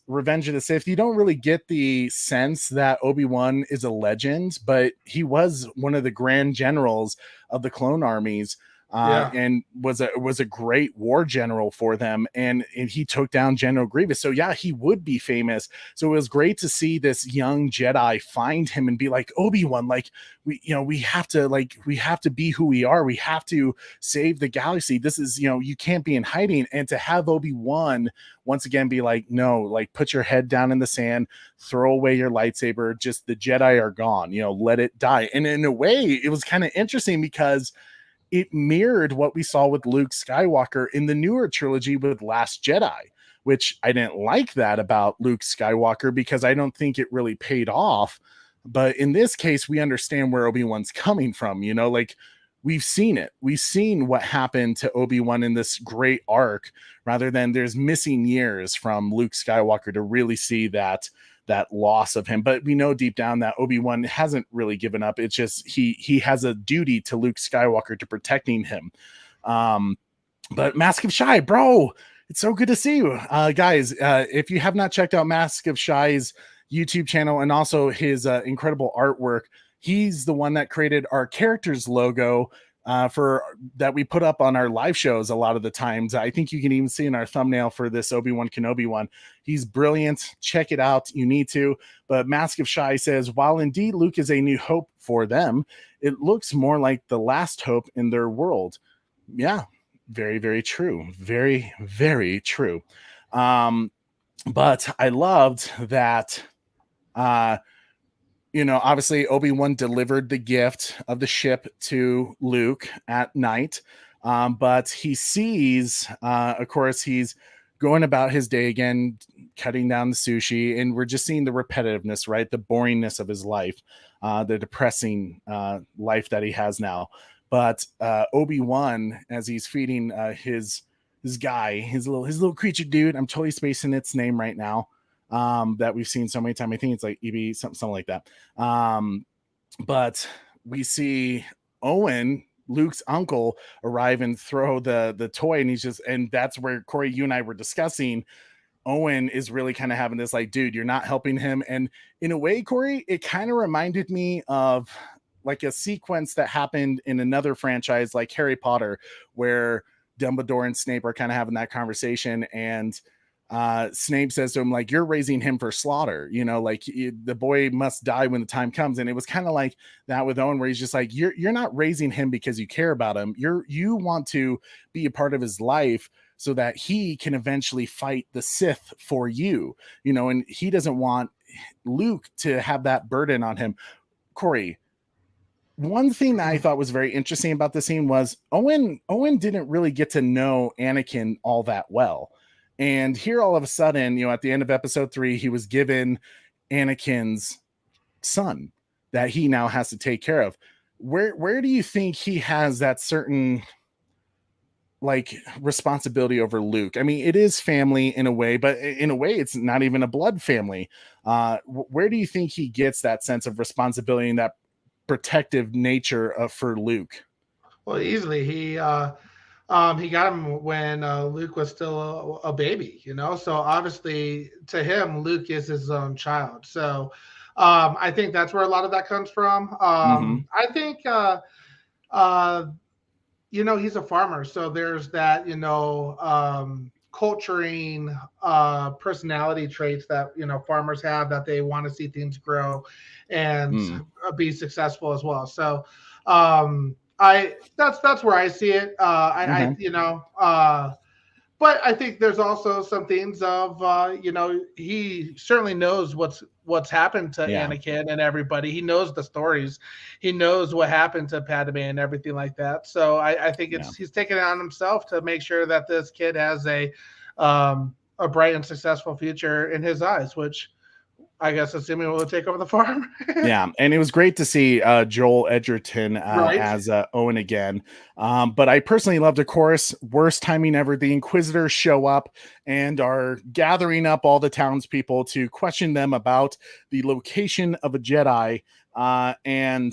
Revenge of the Sith, you don't really get the sense that Obi-Wan is a legend, but he was one of the grand generals of the clone armies. and was a great war general for them, and he took down General Grievous. So yeah, he would be famous. So it was great to see this young Jedi find him and be like, Obi-Wan, like we have to be who we are. We have to save the galaxy. This is, you can't be in hiding. And to have Obi-Wan once again be like, no, like put your head down in the sand, throw away your lightsaber, just the Jedi are gone, let it die. And in a way, it was kind of interesting because it mirrored what we saw with Luke Skywalker in the newer trilogy with Last Jedi, which I didn't like that about Luke Skywalker because I don't think it really paid off. But in this case, we understand where Obi-Wan's coming from, like we've seen it. We've seen what happened to Obi-Wan in this great arc, rather than there's missing years from Luke Skywalker to really see that loss of him. But we know deep down that Obi-Wan hasn't really given up. It's just he has a duty to Luke Skywalker to protecting him. But Mask of Shy, bro, it's so good to see you. Guys, if you have not checked out Mask of Shy's YouTube channel and also his incredible artwork, he's the one that created our characters logo for that we put up on our live shows a lot of the times. I think you can even see in our thumbnail for this Obi-Wan Kenobi one. He's brilliant. Check it out. You need to. But Mask of Shy says, while indeed Luke is a new hope for them, it looks more like the last hope in their world. Yeah, very, very true. Very, very true. But I loved that obviously Obi-Wan delivered the gift of the ship to Luke at night. But he sees, of course, he's going about his day again, cutting down the sushi. And we're just seeing the repetitiveness, right? The boringness of his life, the depressing life that he has now. But Obi-Wan, as he's feeding his guy, his little creature dude, I'm totally spacing its name right now, that we've seen so many times. I think it's like EB, something like that. But we see Owen, Luke's uncle, arrive and throw the toy, and that's where, Corey, you and I were discussing, Owen is really kind of having this like, dude, you're not helping him. And in a way, Corey, it kind of reminded me of like a sequence that happened in another franchise like Harry Potter, where Dumbledore and Snape are kind of having that conversation, and Snape says to him, like, you're raising him for slaughter, the boy must die when the time comes. And it was kind of like that with Owen, where he's just like, you're not raising him because you care about him. You want to be a part of his life so that he can eventually fight the Sith for you, and he doesn't want Luke to have that burden on him. Corey, one thing that I thought was very interesting about the scene was Owen didn't really get to know Anakin all that well. And here, all of a sudden, at the end of episode 3, he was given Anakin's son that he now has to take care of. Where do you think he has that certain like responsibility over Luke? I mean, it is family in a way, but in a way, it's not even a blood family. Where do you think he gets that sense of responsibility and that protective nature for Luke? Well, easily he got him when Luke was still a baby, so obviously to him, Luke is his own child. So I think that's where a lot of that comes from. I think he's a farmer, so there's that culturing personality traits that farmers have, that they want to see things grow and be successful as well. So that's where I see it. But I think there's also some things of he certainly knows what's happened to Anakin and everybody. He knows the stories. He knows what happened to Padme and everything like that. So I think he's taking it on himself to make sure that this kid has a bright and successful future in his eyes, which I guess assuming will take over the farm. Yeah, and it was great to see Joel Edgerton as Owen again. But I personally loved, of course, worst timing ever. The Inquisitors show up and are gathering up all the townspeople to question them about the location of a Jedi. And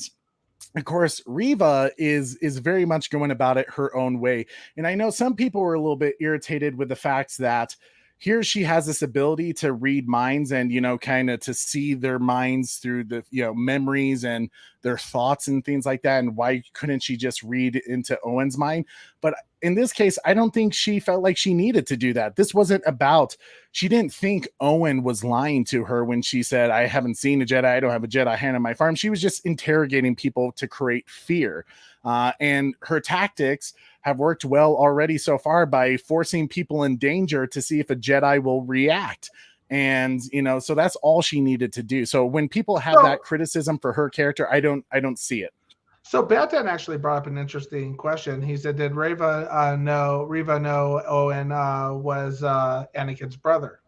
of course, Reva is very much going about it her own way. And I know some people were a little bit irritated with the fact that here she has this ability to read minds and, kind of to see their minds through the, memories and their thoughts and things like that. And why couldn't she just read into Owen's mind? But in this case, I don't think she felt like she needed to do that. This wasn't about, she didn't think Owen was lying to her when she said, I haven't seen a Jedi. I don't have a Jedi hand on my farm. She was just interrogating people to create fear. And her tactics have worked well already so far by forcing people in danger to see if a Jedi will react. And, so that's all she needed to do. So when people have that criticism for her character, I don't see it. So Batan actually brought up an interesting question. He said, did Reva know Owen was Anakin's brother?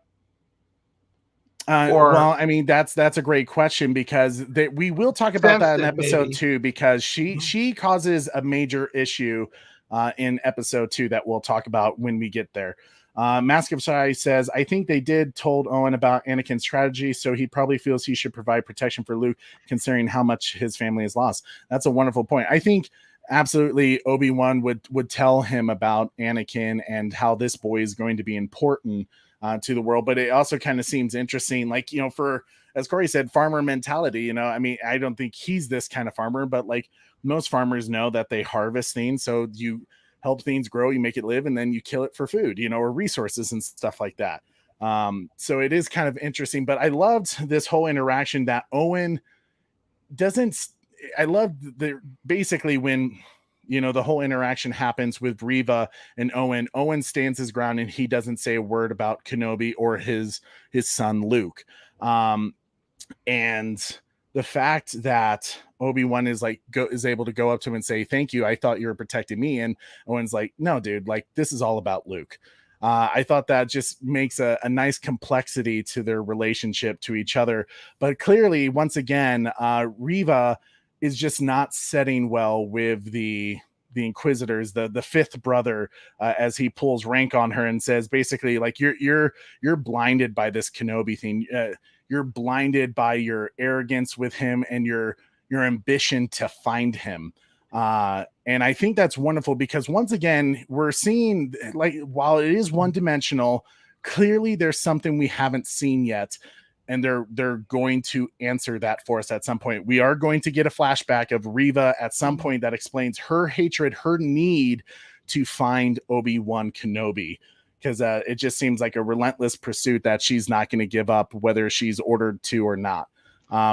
Well, I mean, that's a great question, because we will talk about that in episode 2, because she causes a major issue in episode 2 that we'll talk about when we get there. Mask of Sai says, I think they told Owen about Anakin's strategy, so he probably feels he should provide protection for Luke, considering how much his family has lost. That's a wonderful point. I think absolutely Obi-Wan would tell him about Anakin and how this boy is going to be important to the world. But it also kind of seems interesting, like, for, as Corey said, farmer mentality. I mean, I don't think he's this kind of farmer, but like most farmers know that they harvest things. So you help things grow, you make it live, and then you kill it for food, or resources and stuff like that. So it is kind of interesting, but I loved this whole interaction that Owen doesn't, I love basically when, the whole interaction happens with Reva and Owen stands his ground and he doesn't say a word about Kenobi or his son, Luke. And the fact that Obi-Wan is able to go up to him and say, thank you, I thought you were protecting me. And Owen's like, no, dude, like, this is all about Luke. I thought that just makes a nice complexity to their relationship to each other. But clearly, once again, Reva is just not setting well with the Inquisitors, the fifth brother, as he pulls rank on her and says, basically, like, you're blinded by this Kenobi thing. You're blinded by your arrogance with him and your ambition to find him. And I think that's wonderful, because once again, we're seeing, like, while it is one dimensional, clearly there's something we haven't seen yet. And they're going to answer that for us at some point. We are going to get a flashback of Reva at some point that explains her hatred, her need to find Obi-Wan Kenobi, because it just seems like a relentless pursuit that she's not going to give up, whether she's ordered to or not.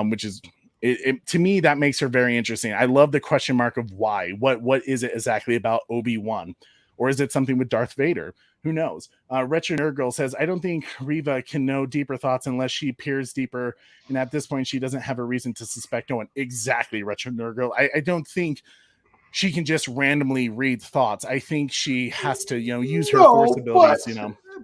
Which is, to me, that makes her very interesting. I love the question mark of why. What is it exactly about Obi-Wan? Or is it something with Darth Vader? Who knows? Retro Nerd Girl says, I don't think Reva can know deeper thoughts unless she peers deeper. And at this point, she doesn't have a reason to suspect no one. Exactly, Retro Nerd Girl. I don't think she can just randomly read thoughts. I think she has to, use her force abilities,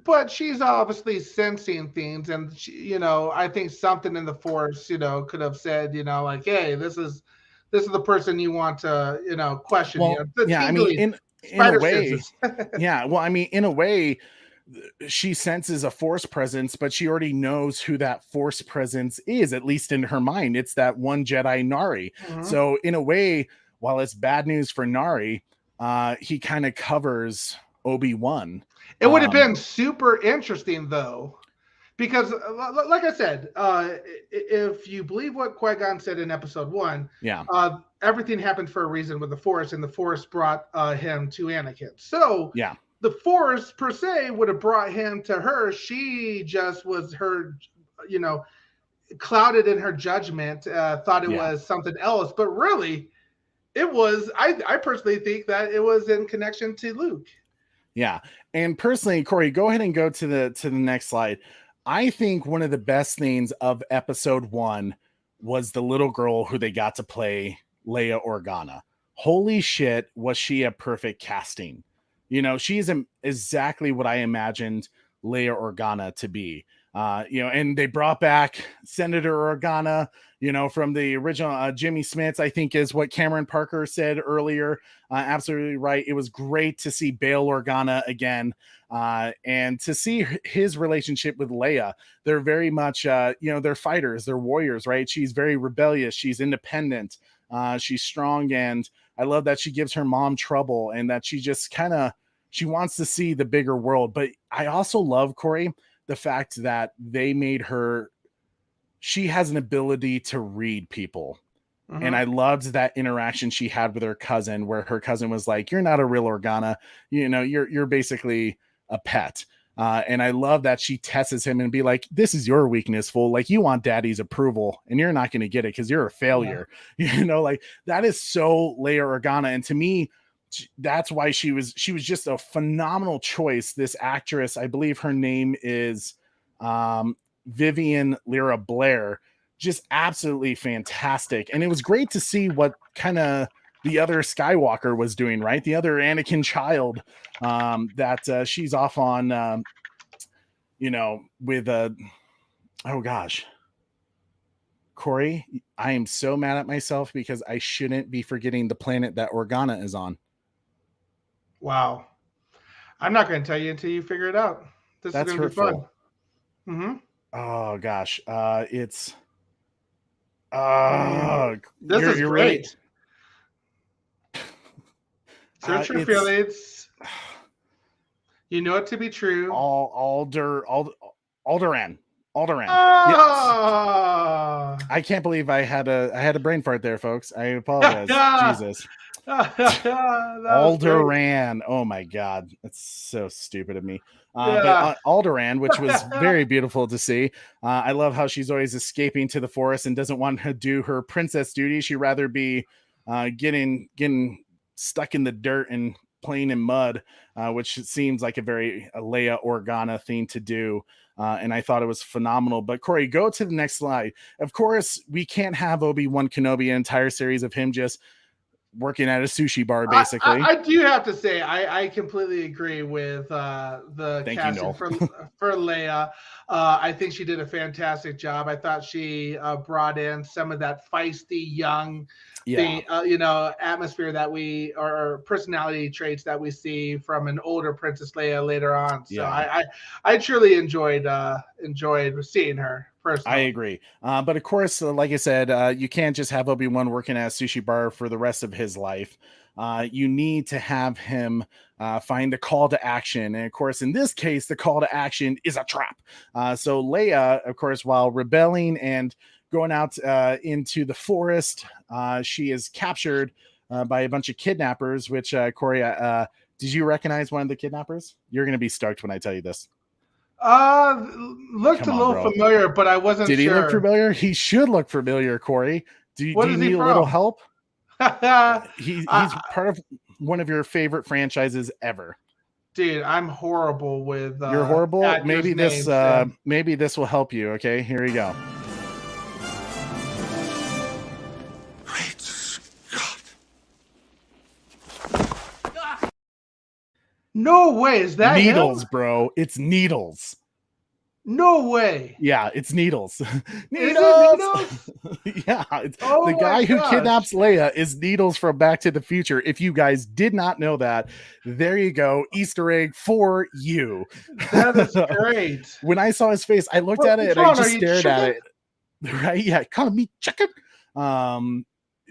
But she's obviously sensing things. And, she, I think something in the force, could have said, like, hey, this is the person you want to, question. Well, yeah, I mean, in a way, yeah. Well, I mean, in a way, she senses a force presence, but she already knows who that force presence is, at least in her mind. It's that one Jedi, Nari. Mm-hmm. So in a way, while it's bad news for Nari, he kind of covers Obi-Wan. It would have been super interesting, though, because like I said, if you believe what Qui-Gon said in episode 1, yeah, everything happened for a reason with the Force, and the Force brought him to Anakin. So yeah, the Force per se would have brought him to her. She just was clouded in her judgment, thought it was something else, but really it was, I personally think that it was in connection to Luke. Yeah. And personally, Corey, go ahead and go to the next slide. I think one of the best things of episode 1 was the little girl who they got to play, Leia Organa. Holy shit, was she a perfect casting? She's exactly what I imagined Leia Organa to be. And they brought back Senator Organa, from the original Jimmy Smits, I think is what Cameron Parker said earlier. Absolutely right. It was great to see Bail Organa again, and to see his relationship with Leia. They're very much, they're fighters, they're warriors, right? She's very rebellious. She's independent. She's strong. And I love that she gives her mom trouble, and that she just kind of she wants to see the bigger world. But I also love, Corey, the fact that they made her, she has an ability to read people. And I loved that interaction she had with her cousin, where her cousin was like, "You're not a real Organa, you're basically a pet." And I love that she tests him and be like, "This is your weakness, fool. Like, you want daddy's approval and you're not going to get it because you're a failure." Like, that is so Leia Organa. And to me, that's why she was just a phenomenal choice. This actress, I believe her name is Vivian Lyra Blair, just absolutely fantastic. And it was great to see what kind of the other Skywalker was doing, right? The other Anakin child, that she's off on, with oh gosh, Corey, I am so mad at myself because I shouldn't be forgetting the planet that Organa is on. Wow. I'm not going to tell you until you figure it out. That's is going to be fun. Mm-hmm. Oh gosh. It's, this is you're great. Really... Search your feelings. You know it to be true. Alderaan. Oh! Yes. I can't believe I had a brain fart there, folks. I apologize. Jesus. Alderaan. Oh my God. That's so stupid of me. But Alderaan, which was very beautiful to see. I love how she's always escaping to the forest and doesn't want to do her princess duty. She'd rather be getting stuck in the dirt and playing in mud, which seems like a very Leia Organa thing to do. And I thought it was phenomenal. But Corey, go to the next slide. Of course, we can't have Obi-Wan Kenobi, an entire series of him just working at a sushi bar, basically. I do have to say, I completely agree with the casting for Leia. I think she did a fantastic job. I thought she brought in some of that feisty young thing, atmosphere that or personality traits that we see from an older Princess Leia later on. So I truly enjoyed seeing her. Personally. I agree. But of course, like I said, you can't just have Obi-Wan working at a sushi bar for the rest of his life. You need to have him find the call to action. And of course, in this case, the call to action is a trap. So Leia, of course, while rebelling and going out into the forest, she is captured by a bunch of kidnappers, which, Corey, did you recognize one of the kidnappers? You're going to be stoked when I tell you this. Looked a little familiar, but I wasn't sure. Did he look familiar? He should look familiar, Corey. Do you need a little help? He's part of one of your favorite franchises ever. Dude, I'm horrible with you're horrible. Maybe this maybe this will help you. Okay, here you go. Great Scott. No way. Is that Needles, him? Bro? It's Needles. No way. Yeah, it's Needles. Needles? Yeah, it's the guy who kidnaps Leia is Needles from Back to the Future. If you guys did not know that, there you go. Easter egg for you. That is great. When I saw his face, I looked at it and I just stared at it. Right? Yeah, call me chicken.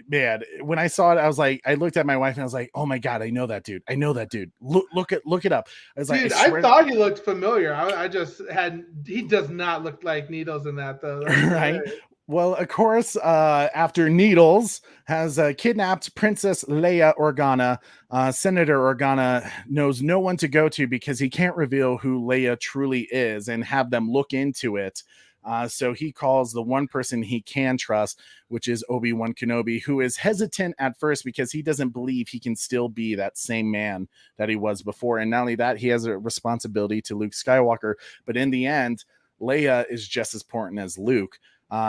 Man, when I saw it, I was like, I looked at my wife and I was like, oh my God, I know that dude. Look it up. I was dude, like, I thought he looked familiar. I just he does not look like Needles in that though. Right. Well, of course, after Needles has kidnapped Princess Leia Organa, Senator Organa knows no one to go to because he can't reveal who Leia truly is and have them look into it. So he calls the one person he can trust, which is Obi-Wan Kenobi, who is hesitant at first because he doesn't believe he can still be that same man that he was before. And not only that, he has a responsibility to Luke Skywalker. But in the end, Leia is just as important as Luke.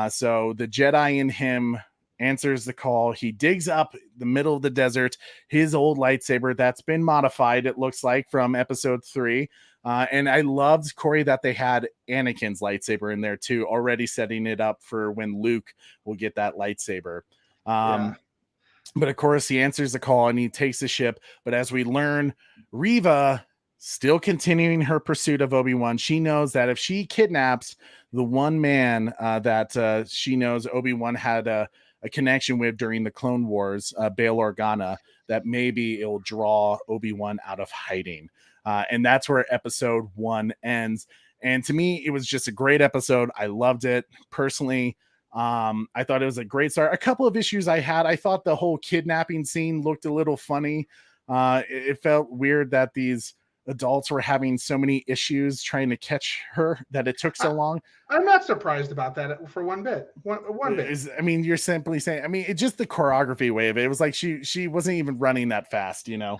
So the Jedi in him answers the call. He digs up the middle of the desert his old lightsaber that's been modified, it looks like, from episode 3. And I loved, Corey, that they had Anakin's lightsaber in there too, already setting it up for when Luke will get that lightsaber. But of course, he answers the call and he takes the ship. But as we learn, Reva still continuing her pursuit of Obi-Wan. She knows that if she kidnaps the one man that she knows Obi-Wan had a connection with during the Clone Wars, Bail Organa, that maybe it'll draw Obi-Wan out of hiding. And that's where episode 1 ends. And to me, it was just a great episode. I loved it personally. I thought it was a great start. A couple of issues I had. I thought the whole kidnapping scene looked a little funny. It felt weird that these adults were having so many issues trying to catch her that it took so long. I'm not surprised about that for one bit. One bit. I mean, you're simply saying, I mean, it's just the choreography way of it. It was like she wasn't even running that fast, you know?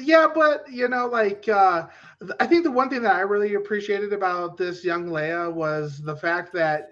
Yeah, but I think the one thing that I really appreciated about this young Leia was the fact that,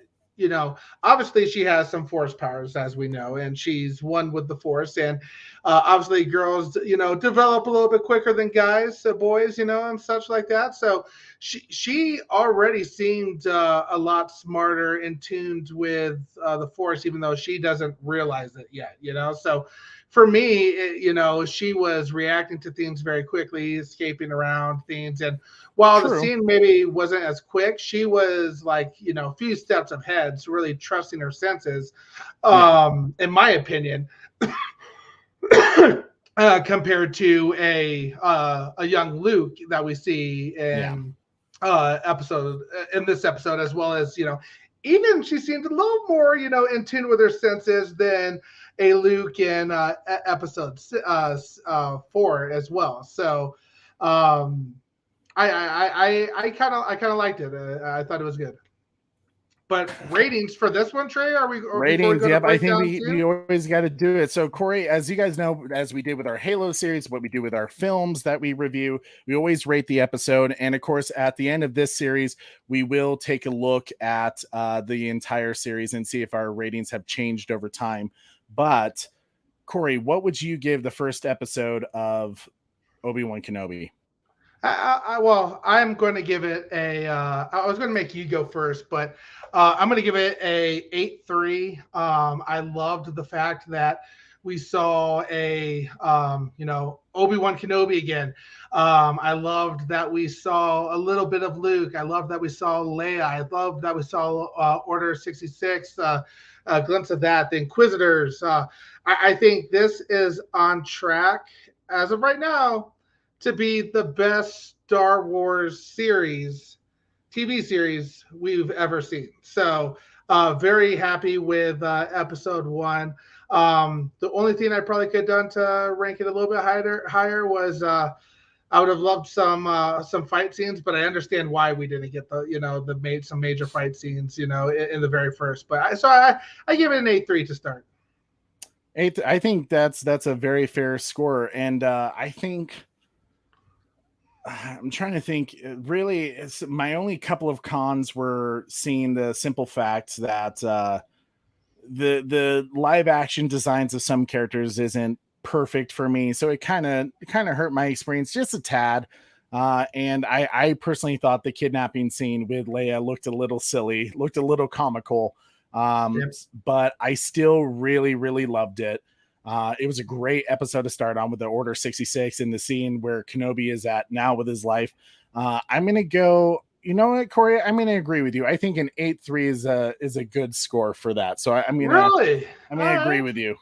obviously she has some force powers, as we know, and she's one with the force. And obviously girls, develop a little bit quicker than guys, boys, and such like that. So she already seemed a lot smarter and tuned with the force, even though she doesn't realize it yet, So for me, she was reacting to things very quickly, escaping around things. And while the scene maybe wasn't as quick, she was like, a few steps ahead, so really trusting her senses, in my opinion, compared to a young Luke that we see in this episode, as well as, even she seemed a little more, in tune with her senses than a Luke in episode 4 as well. So I kind of liked it. I thought it was good. But ratings for this one, Trey? Ratings? Yep, I think we always got to do it. So, Corey, as you guys know, as we did with our Halo series, what we do with our films that we review, we always rate the episode. And of course, at the end of this series, we will take a look at the entire series and see if our ratings have changed over time. But, Corey, what would you give the first episode of Obi-Wan Kenobi? Well, I'm going to give it I was going to make you go first, but I'm going to give it a 8.3. I loved the fact that we saw Obi-Wan Kenobi again. I loved that we saw a little bit of Luke. I loved that we saw Leia. I loved that we saw Order 66, a glimpse of that. The Inquisitors. I think this is on track as of right now to be the best Star Wars TV series we've ever seen. So very happy with episode 1. The only thing I probably could have done to rank it a little bit higher was I would have loved some fight scenes, but I understand why we didn't get some major fight scenes, in the very first. But I give it an 8.3 to start. 8. I think that's a very fair score, and I think. I'm trying to think. Really, my only couple of cons were seeing the simple fact that the live action designs of some characters isn't perfect for me, so it kind of hurt my experience just a tad. And I personally thought the kidnapping scene with Leia looked a little silly, looked a little comical, but I still really, really loved it. It was a great episode to start on with the Order 66 and the scene where Kenobi is at now with his life. I'm going to go, you know what, Corey, I'm going to agree with you. I think an 8.3 is a good score for that. So I'm going to agree with you.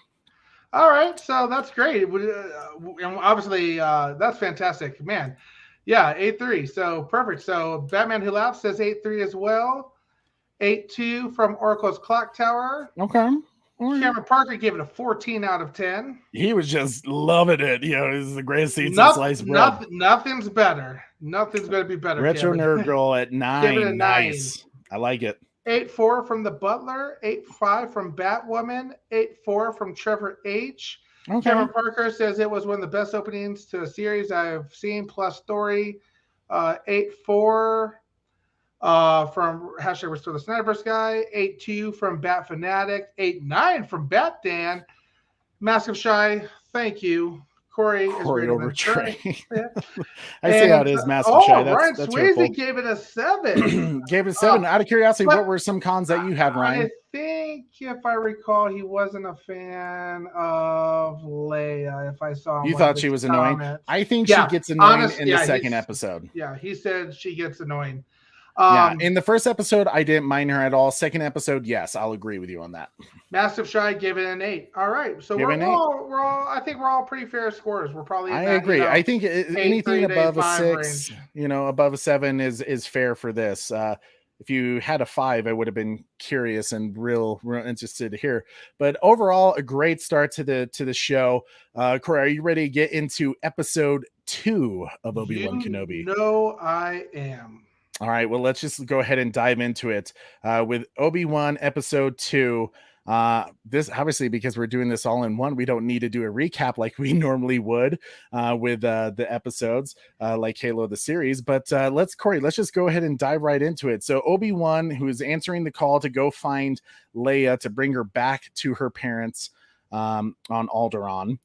All right. So that's great. And obviously that's fantastic, man. Yeah. 8.3. So perfect. So Batman Who Laughs says 8.3 as well. 8.2 from Oracle's Clock Tower. Okay. Cameron Parker gave it a 14 out of 10. He was just loving it. This is the greatest scene since sliced bread. Nothing's better. Nothing's going to be better. Retro Kevin. Nerd Girl at 9. Give it a 9. Nice. I like it. 8.4 from The Butler. 8.5 from Batwoman. 8.4 from Trevor H. Okay. Cameron Parker says it was one of the best openings to a series I've seen, plus story. 8.4. From hashtag Restore the Snyderverse guy. 8.2 from Bat Fanatic. 8.9 from Bat Dan. Massive Shy, thank you. Corey over Trey. I see how it is, Massive Shy. Ryan Swayze gave it a 7. Gave it a 7. Out of curiosity, what were some cons that you had, Ryan? I think think, if I recall, he wasn't a fan of Leia. If I saw You one of thought his she was annoying? comments. I think she Yeah, gets annoying honest. in the second episode. Yeah, he said she gets annoying. Yeah, in the first episode, I didn't mind her at all. Second episode, yes, I'll agree with you on that. Massive Shy gave it an 8. All right, so we're all. I think we're all pretty fair scores. We're probably. In I that, agree. I think 8, anything 3 to above 8, a 5 6, range. above a 7 is fair for this. If you had a 5, I would have been curious and real interested to hear. But overall, a great start to the show. Corey, are you ready to get into episode 2 of Obi-Wan Kenobi? No, I am. All right, well, let's just go ahead and dive into it with Obi-Wan episode 2. This obviously, because we're doing this all in one, we don't need to do a recap like we normally would with the episodes like Halo the series. But Corey, let's just go ahead and dive right into it. So Obi-Wan, who is answering the call to go find Leia to bring her back to her parents on Alderaan.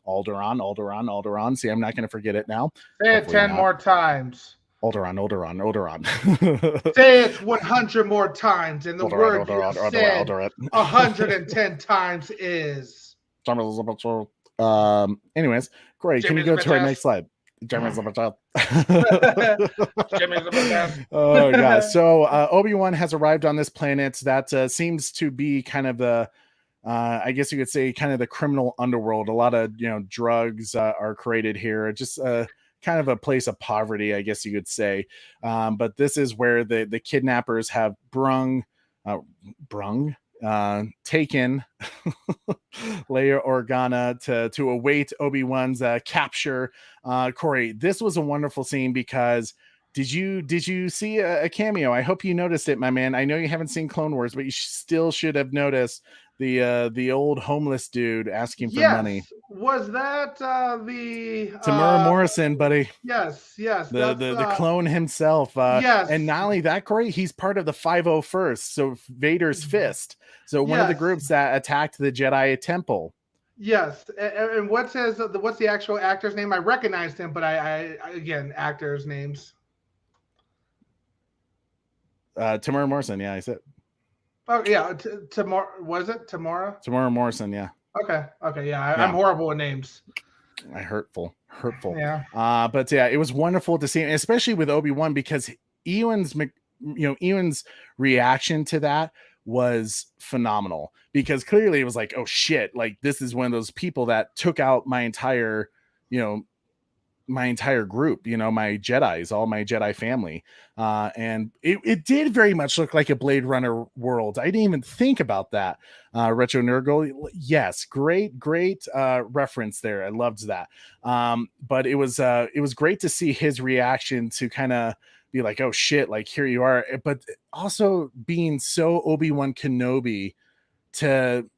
See, I'm not going to forget it now. Say it 10 more times. Alderaan. Say it 100 more times, and the word you said 110 times is. Anyways, Corey, can you go to our next slide? Oh yeah. So Obi-Wan has arrived on this planet that seems to be kind of the I guess you could say kind of the criminal underworld. A lot of drugs are created here. Just kind of a place of poverty, I guess you could say. But this is where the kidnappers have taken Leia Organa to await Obi-Wan's capture. Corey, this was a wonderful scene because did you see a cameo? I hope you noticed it, my man. I know you haven't seen Clone Wars, but you still should have noticed the old homeless dude asking for money. Was that the Tamura Morrison, buddy? Yes. The clone himself. Yes. And not only that, Corey, he's part of the 501st, so Vader's fist. So one of the groups that attacked the Jedi temple. Yes, and what's the actual actor's name? I recognized him, but I again, actors' names. Tamura Morrison, yeah, I said. Oh yeah, was it Tamara? Tamura Morrison, yeah. Okay, yeah. I'm horrible with names. Hurtful. Yeah. But yeah, it was wonderful to see, especially with Obi-Wan, because Ewan's reaction to that was phenomenal, because clearly it was like, oh shit, like this is one of those people that took out my entire group, my Jedis, all my Jedi family. And it did very much look like a Blade Runner world. I didn't even think about that. Retro Nurgle. Yes. Great reference there. I loved that. But it was great to see his reaction to kind of be like, oh shit, like here you are. But also being so Obi-Wan Kenobi to,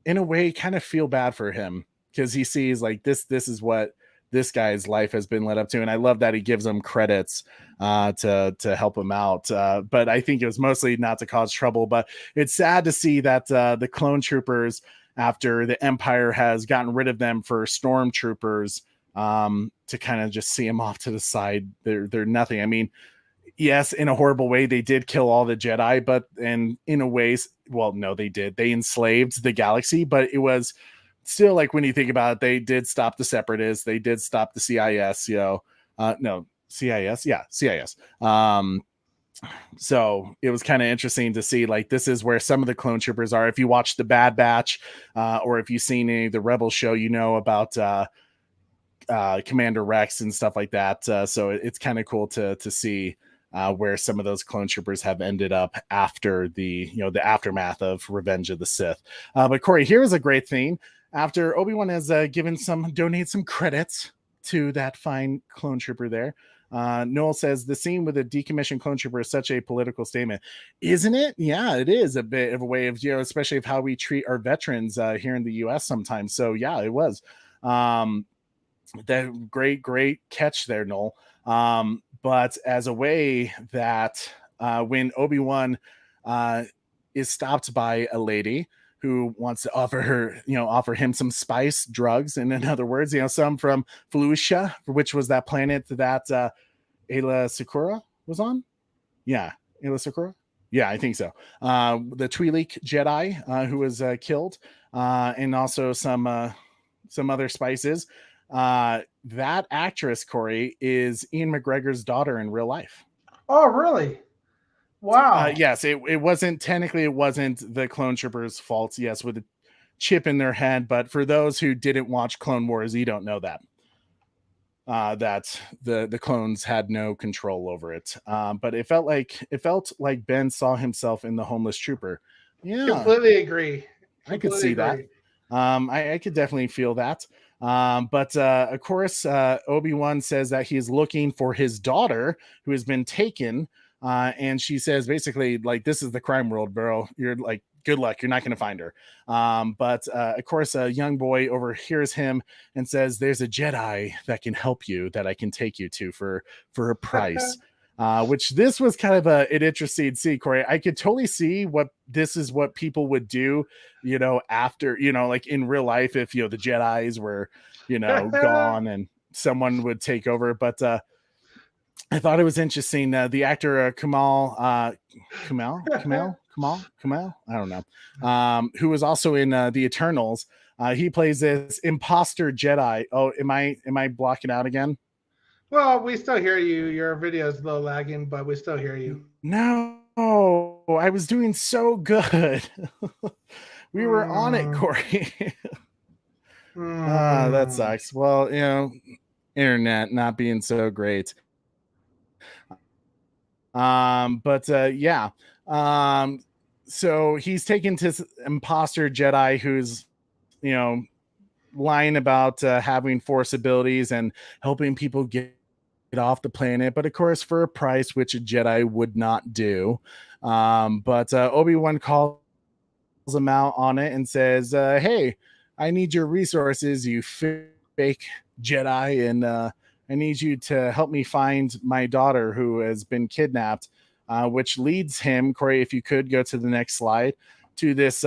in a way, kind of feel bad for him, because he sees like this is what this guy's life has been led up to. And I love that he gives him credits to help him out. But I think it was mostly not to cause trouble. But it's sad to see that the clone troopers, after the Empire has gotten rid of them for stormtroopers, to kind of just see them off to the side. They're nothing. I mean, yes, in a horrible way, they did kill all the Jedi, but in a way, well, no, they did. They enslaved the galaxy, but it was still, like, when you think about it, they did stop the Separatists. They did stop the CIS, no, CIS. Yeah, CIS. So it was kind of interesting to see, like, this is where some of the clone troopers are. If you watch the Bad Batch, or if you've seen any of the Rebel show, about Commander Rex and stuff like that. So it's kind of cool to see where some of those clone troopers have ended up after the aftermath of Revenge of the Sith. But Corey, here is a great thing. After Obi-Wan has donated some credits to that fine clone trooper there, Noel says the scene with a decommissioned clone trooper is such a political statement, isn't it? Yeah, it is a bit of a way of, especially of how we treat our veterans here in the US sometimes. So yeah, it was that great catch there, Noel. But as a way that when Obi-Wan is stopped by a lady who wants to offer him some spice drugs, and in other words, some from Felucia, which was that planet that Ayla Sakura was on. Yeah, Ayla Sakura. Yeah, I think so. The Twi'lek Jedi who was killed, and also some other spices. That actress, Corey, is Ian McGregor's daughter in real life. Oh, really? Wow. Yes, it wasn't technically, it wasn't the clone troopers' faults. Yes, with a chip in their head, but for those who didn't watch Clone Wars, you don't know that. That the clones had no control over it. But it felt like Ben saw himself in the homeless trooper. Yeah, Completely agree. I could see that. I could definitely feel that. But of course, Obi-Wan says that he's looking for his daughter who has been taken. And she says basically, like, this is the crime world, bro. You're like, good luck. You're not going to find her. But of course, a young boy overhears him and says, there's a Jedi that can help you, that I can take you to for a price. Which this was kind of an interesting scene, Corey. I could totally see what people would do, after, like in real life, if, the Jedis were, gone and someone would take over. But I thought it was interesting. The actor Kamal, I don't know, who was also in the Eternals. He plays this imposter Jedi. Oh, am I blocking out again? Well, we still hear you. Your video is a little lagging, but we still hear you. No, I was doing so good. We were on it, Corey. That sucks. Well, internet not being so great. Yeah. So he's taken to imposter Jedi who's, lying about having Force abilities and helping people get off the planet, but of course for a price, which a Jedi would not do. But Obi-Wan calls him out on it and says, hey, I need your resources, you fake Jedi, and I need you to help me find my daughter who has been kidnapped, which leads him, Corey, if you could go to the next slide, to this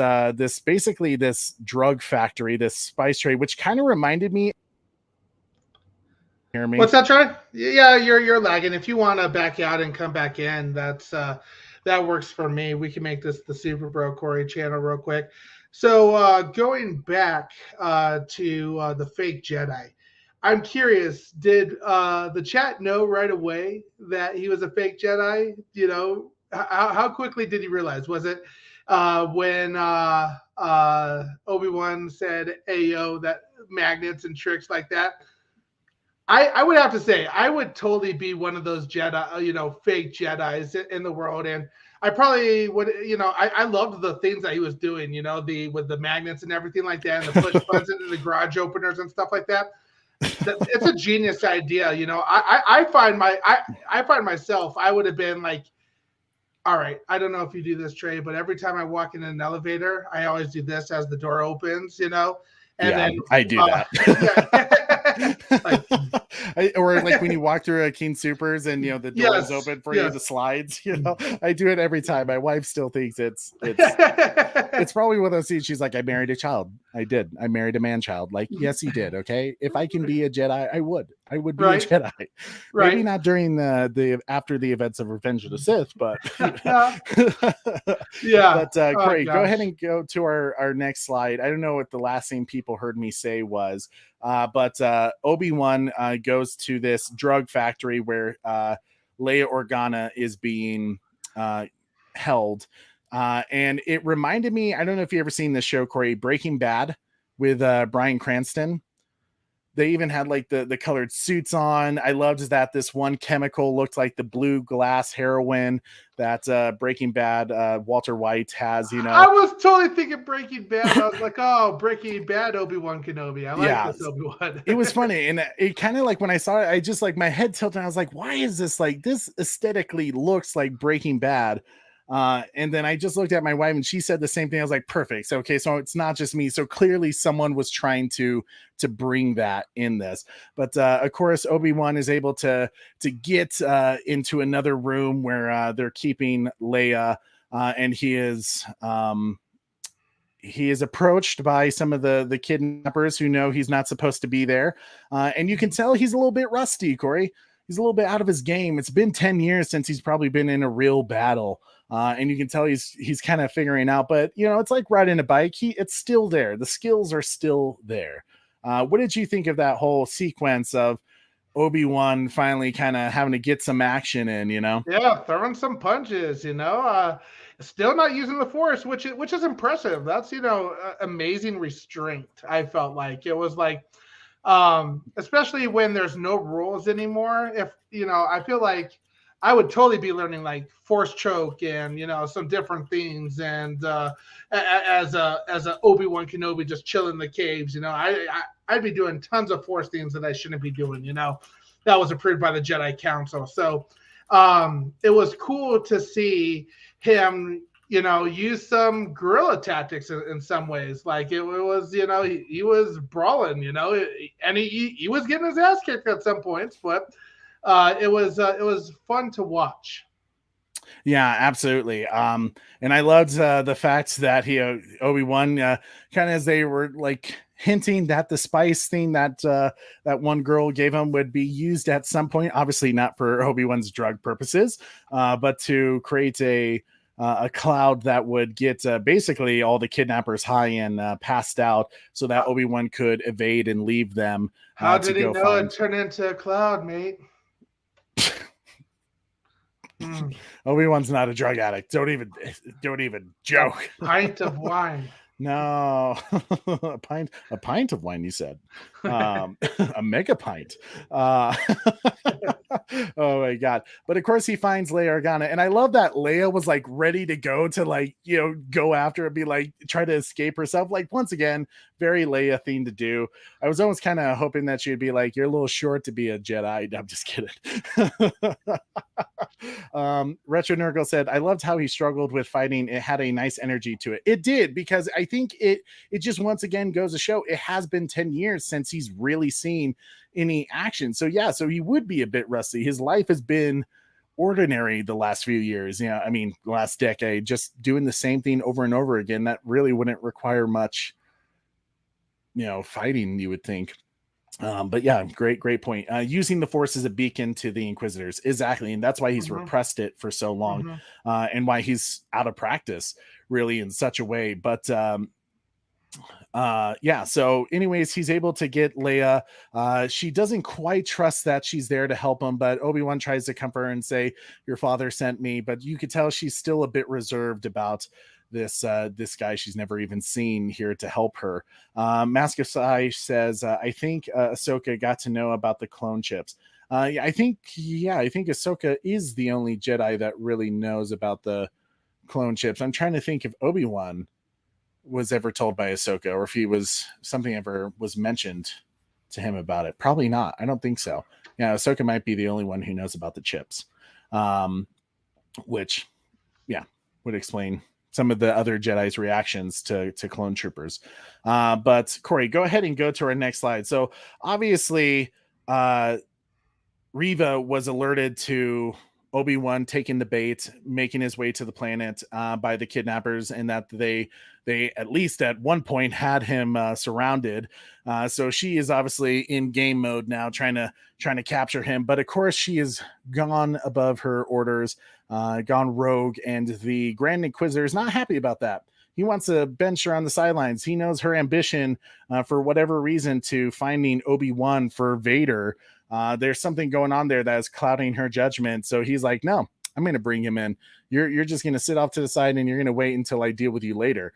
basically this drug factory, this spice trade, which kind of reminded me. Hear me? What's that, Troy? Yeah, you're lagging. If you want to back out and come back in, that works for me. We can make this the Super Bro Corey channel real quick. So going back to the fake Jedi, I'm curious, did the chat know right away that he was a fake Jedi? How quickly did he realize? Was it when Obi-Wan said, "Ayo," that magnets and tricks like that? I would have to say I would totally be one of those Jedi, fake Jedis in the world, and I probably would. I loved the things that he was doing. With the magnets and everything like that, and the push buttons and the garage openers and stuff like that. It's a genius idea. I find myself, I would have been like, all right, I don't know if you do this, Trey, but every time I walk in an elevator, I always do this as the door opens, and then I do that. Or like when you walk through a King Supers and the door is open for you, the slides. I do it every time. My wife still thinks it's probably one of those things. She's like, I married a child. I did. I married a man child. Like, yes, you did. Okay, if I can be a Jedi, I would be a Jedi. Right. Maybe not during the after the events of Revenge of the Sith, but yeah. But Craig, go ahead and go to our next slide. I don't know what the last thing people heard me say was. But Obi-Wan goes to this drug factory where Leia Organa is being held. And it reminded me, I don't know if you ever seen this show, Corey, Breaking Bad with Bryan Cranston. They even had like the colored suits on. I loved that this one chemical looked like the blue glass heroin that Breaking Bad Walter White has. I was totally thinking Breaking Bad. I was like, oh, Breaking Bad Obi-Wan Kenobi. I like this Obi-Wan. It was funny, and it kind of like when I saw it, I just like my head tilted. And I was like, why is this like this? Aesthetically looks like Breaking Bad. And then I just looked at my wife and she said the same thing. I was like, perfect. So, okay. So it's not just me. So clearly someone was trying to bring that in this, but, of course, Obi-Wan is able to get, into another room where, they're keeping Leia, and he is approached by some of the kidnappers who know he's not supposed to be there. And you can tell he's a little bit rusty, Corey. He's a little bit out of his game. It's been 10 years since he's probably been in a real battle. And you can tell he's kind of figuring out, but it's like riding a bike. It's still there. The skills are still there. What did you think of that whole sequence of Obi-Wan finally kind of having to get some action in, Yeah, throwing some punches, still not using the force, which is impressive. That's, amazing restraint. I felt like it was like, especially when there's no rules anymore. If, I feel like I would totally be learning like force choke and, some different things. And, as a Obi-Wan Kenobi just chilling in the caves, I'd be doing tons of force things that I shouldn't be doing, that was approved by the Jedi Council. So it was cool to see him, use some guerrilla tactics in some ways. Like it was, he was brawling, and he was getting his ass kicked at some points, but it was fun to watch. Yeah, absolutely. And I loved the fact that Obi-Wan kind of, as they were like hinting that the spice thing that that one girl gave him would be used at some point, obviously not for Obi-Wan's drug purposes, but to create a cloud that would get basically all the kidnappers high and passed out, so that Obi-Wan could evade and leave them. How did he know it turned into a cloud, mate? Obi-Wan's not a drug addict. Don't even joke. A pint of wine. No, a pint of wine, you said. A mega pint. Oh my God. But of course he finds Leia Organa. And I love that Leia was like ready to go to like, go after and be like, try to escape herself. Like once again, very Leia thing to do. I was almost kind of hoping that she'd be like, you're a little short to be a Jedi. I'm just kidding. Retro Nurgle said, I loved how he struggled with fighting. It had a nice energy to it. It did, because I think it just once again goes to show it has been 10 years since he's really seen any action. So yeah, so he would be a bit rusty. His life has been ordinary the last few years. I mean, last decade, just doing the same thing over and over again. That really wouldn't require much, fighting, you would think. But yeah, great point. Using the force as a beacon to the Inquisitors. Exactly. And that's why he's repressed it for so long, and why he's out of practice really in such a way. But yeah, so anyways, he's able to get Leia. She doesn't quite trust that she's there to help him, but Obi-Wan tries to comfort her and say, your father sent me. But you could tell she's still a bit reserved about this guy she's never even seen here to help her. Mask of Sai says, I think Ahsoka got to know about the clone chips. I think Ahsoka is the only Jedi that really knows about the clone chips. I'm trying to think if Obi-Wan was ever told by Ahsoka, or if he was something ever was mentioned to him about it. Probably not. I don't think so. Yeah, Ahsoka might be the only one who knows about the chips, which would explain some of the other Jedi's reactions to clone troopers. But Corey, go ahead and go to our next slide. So obviously Reva was alerted to Obi-Wan taking the bait, making his way to the planet by the kidnappers, and that they at least at one point had him surrounded. So she is obviously in game mode now, trying to capture him. But of course, she has gone above her orders, gone rogue, and the Grand Inquisitor is not happy about that. He wants to bench her on the sidelines. He knows her ambition, for whatever reason, to finding Obi-Wan for Vader. There's something going on there that is clouding her judgment. So he's like, no, I'm going to bring him in. You're just going to sit off to the side and you're going to wait until I deal with you later,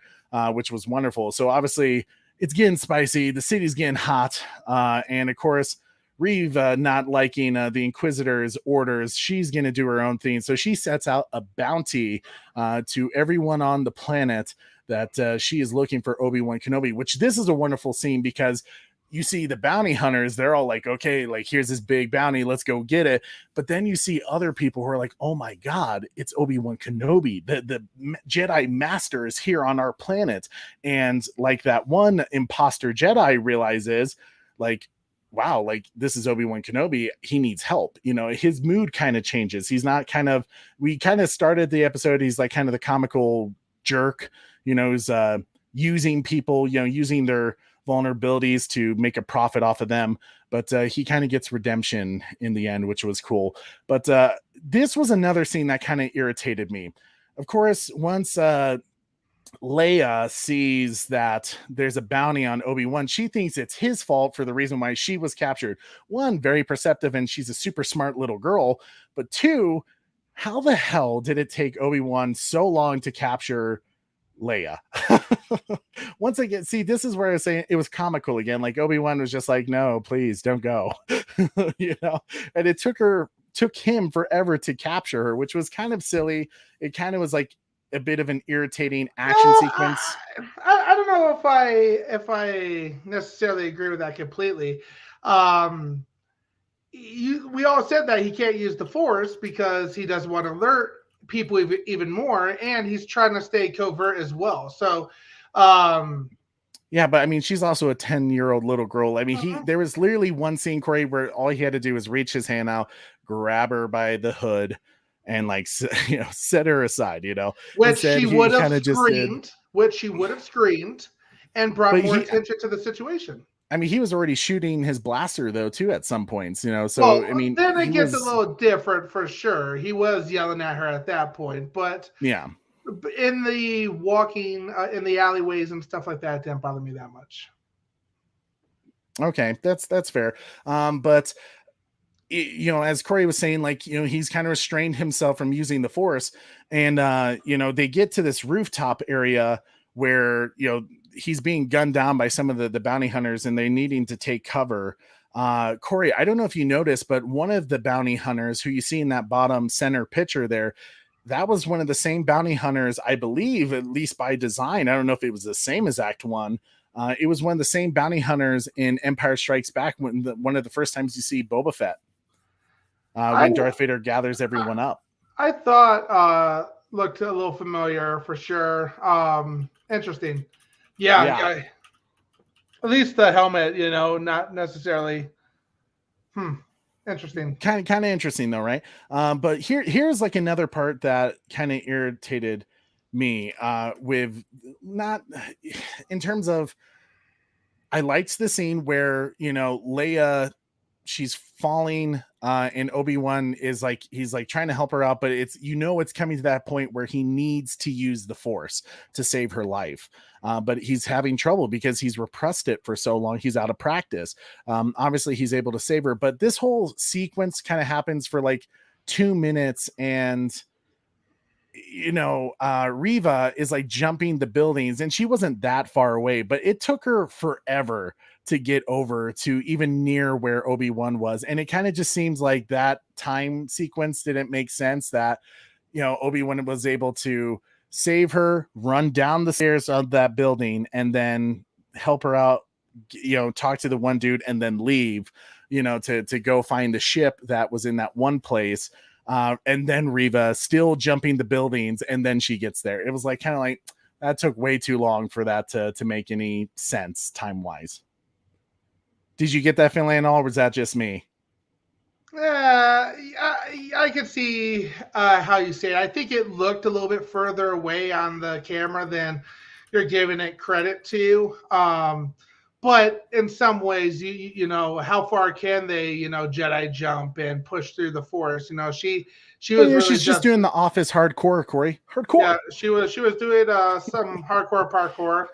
which was wonderful. So obviously it's getting spicy. The city's getting hot. And of course, Reeve not liking the Inquisitor's orders. She's going to do her own thing. So she sets out a bounty to everyone on the planet that she is looking for Obi-Wan Kenobi, which this is a wonderful scene, because you see the bounty hunters, they're all like, okay, like here's this big bounty, let's go get it. But then you see other people who are like, oh my God, it's Obi-Wan Kenobi. The Jedi Master is here on our planet. And like that one imposter Jedi realizes, like, wow, like this is Obi-Wan Kenobi. He needs help. His mood kind of changes. He's not we kind of started the episode, he's like kind of the comical jerk, who's using people, using their vulnerabilities to make a profit off of them. But he kind of gets redemption in the end, which was cool. But this was another scene that kind of irritated me. of course, once Leia sees that there's a bounty on Obi-Wan, she thinks it's his fault for the reason why she was captured. One, very perceptive, and she's a super smart little girl. But two, how the hell did it take Obi-Wan so long to capture Leia? Once I see, this is where I was saying it was comical again. Like Obi-Wan was just like, no, please don't go. And it took him forever to capture her, which was kind of silly. It kind of was like a bit of an irritating action sequence. I don't know if I necessarily agree with that completely. We all said that he can't use the Force because he doesn't want to alert people even more, and he's trying to stay covert as well. So, yeah, but I mean, she's also a 10-year-old little girl. I mean, there was literally one scene, Corey, where all he had to do was reach his hand out, grab her by the hood, and like set her aside. Which she would have screamed, and brought more attention to the situation. I mean, he was already shooting his blaster though too at some points, So well, I mean, then it gets a little different for sure. He was yelling at her at that point, but yeah, in the walking in the alleyways and stuff like that, it didn't bother me that much. Okay, that's fair. But as Corey was saying, like, he's kind of restrained himself from using the Force, and they get to this rooftop area where he's being gunned down by some of the bounty hunters, and they're needing to take cover. Corey, I don't know if you noticed, but one of the bounty hunters who you see in that bottom center picture there, that was one of the same bounty hunters, I believe, at least by design. I don't know if it was the same exact one. It was one of the same bounty hunters in Empire Strikes Back, one of the first times you see Boba Fett, when Darth Vader gathers everyone up. I thought looked a little familiar for sure. Interesting. Yeah. At least the helmet, not necessarily. Interesting. Kind of interesting though, right? But here's like another part that kind of irritated me. With not in terms of, I liked the scene where Leia, she's falling, and Obi-Wan is like, he's like trying to help her out, but it's coming to that point where he needs to use the Force to save her life, but he's having trouble because he's repressed it for so long. He's out of practice. Obviously he's able to save her, but this whole sequence kind of happens for like 2 minutes, and Reva is like jumping the buildings, and she wasn't that far away, but it took her forever to get over to even near where Obi-Wan was. And it kind of just seems like that time sequence didn't make sense, that, Obi-Wan was able to save her, run down the stairs of that building, and then help her out, talk to the one dude, and then leave, to go find the ship that was in that one place. And then Reva still jumping the buildings, and then she gets there. It was like, kind of like, that took way too long for that to make any sense time-wise. Did you get that feeling at all, or was that just me? I could see how you say it. I think it looked a little bit further away on the camera than you're giving it credit to. But in some ways, you know, how far can they, Jedi jump and push through the Force? She was really she's just doing the Office hardcore, Corey. Hardcore. Yeah, she was doing some hardcore parkour.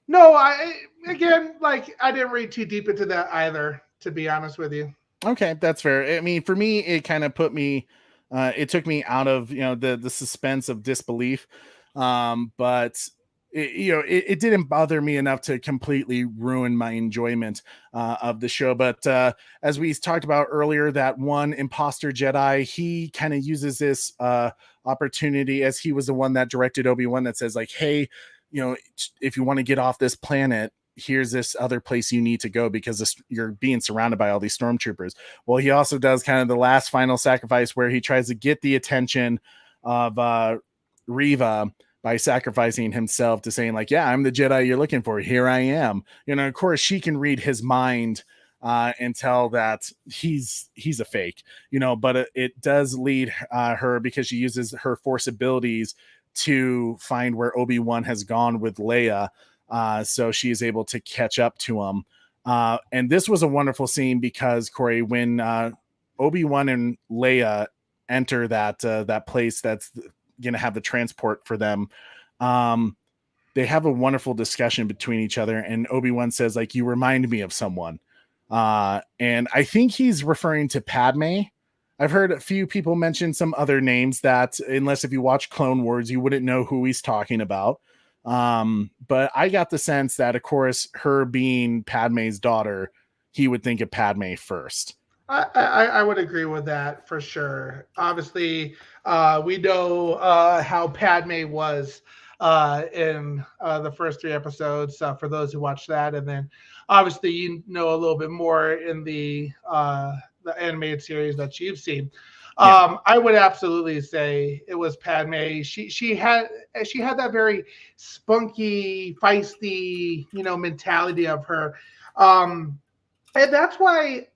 No, I didn't read too deep into that either, to be honest with you. Okay, that's fair. I mean, for me, it kind of put me, it took me out of, the suspense of disbelief. But it didn't bother me enough to completely ruin my enjoyment of the show. But as we talked about earlier, that one imposter Jedi, he kind of uses this opportunity, as he was the one that directed Obi-Wan, that says like, hey, if you want to get off this planet, here's this other place you need to go because you're being surrounded by all these stormtroopers. Well, he also does kind of the last final sacrifice where he tries to get the attention of Reva by sacrificing himself to saying like, yeah, I'm the Jedi you're looking for. Here I am. Of course she can read his mind and tell that he's a fake, but it does lead her, because she uses her Force abilities to find where Obi-Wan has gone with Leia. So she is able to catch up to him. And this was a wonderful scene because, Corey, when Obi-Wan and Leia enter that place that's going to have the transport for them. They have a wonderful discussion between each other, and Obi-Wan says, like, you remind me of someone. And I think he's referring to Padme. I've heard a few people mention some other names that, unless if you watch Clone Wars, you wouldn't know who he's talking about. But I got the sense that, of course, her being Padme's daughter, he would think of Padme first. I would agree with that for sure. Obviously, we know how Padme was in the first 3 episodes for those who watched that, and then obviously you know a little bit more in the animated series that you've seen. I would absolutely say it was Padme. She had that very spunky, feisty, mentality of her. And that's why,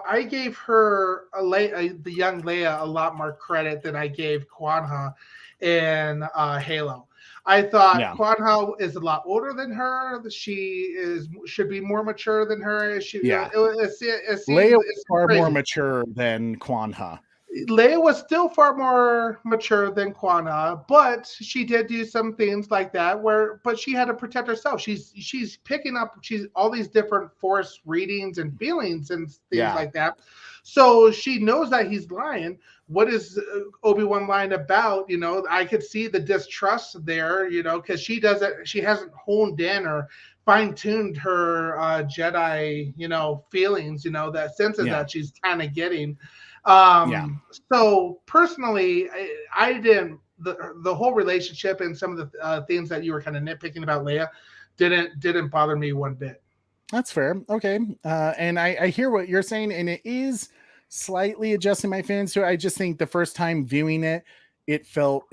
I gave her the young Leia a lot more credit than I gave Kwanha in Halo. I thought Kwanha is a lot older than her. She should be more mature than her. Leia was far more mature than Kwanha. Leia was still far more mature than Kwanha, but she did do some things like that but she had to protect herself. She's picking up all these different Force readings and feelings and things like that. So she knows that he's lying. What is Obi-Wan lying about? I could see the distrust there, because she hasn't honed in or fine-tuned her Jedi, feelings, that senses that she's kind of getting. So personally, I didn't, the whole relationship and some of the things that you were kind of nitpicking about Leia didn't bother me one bit. That's fair. Okay. And I hear what you're saying, and it is slightly adjusting my feelings to it. I just think the first time viewing it felt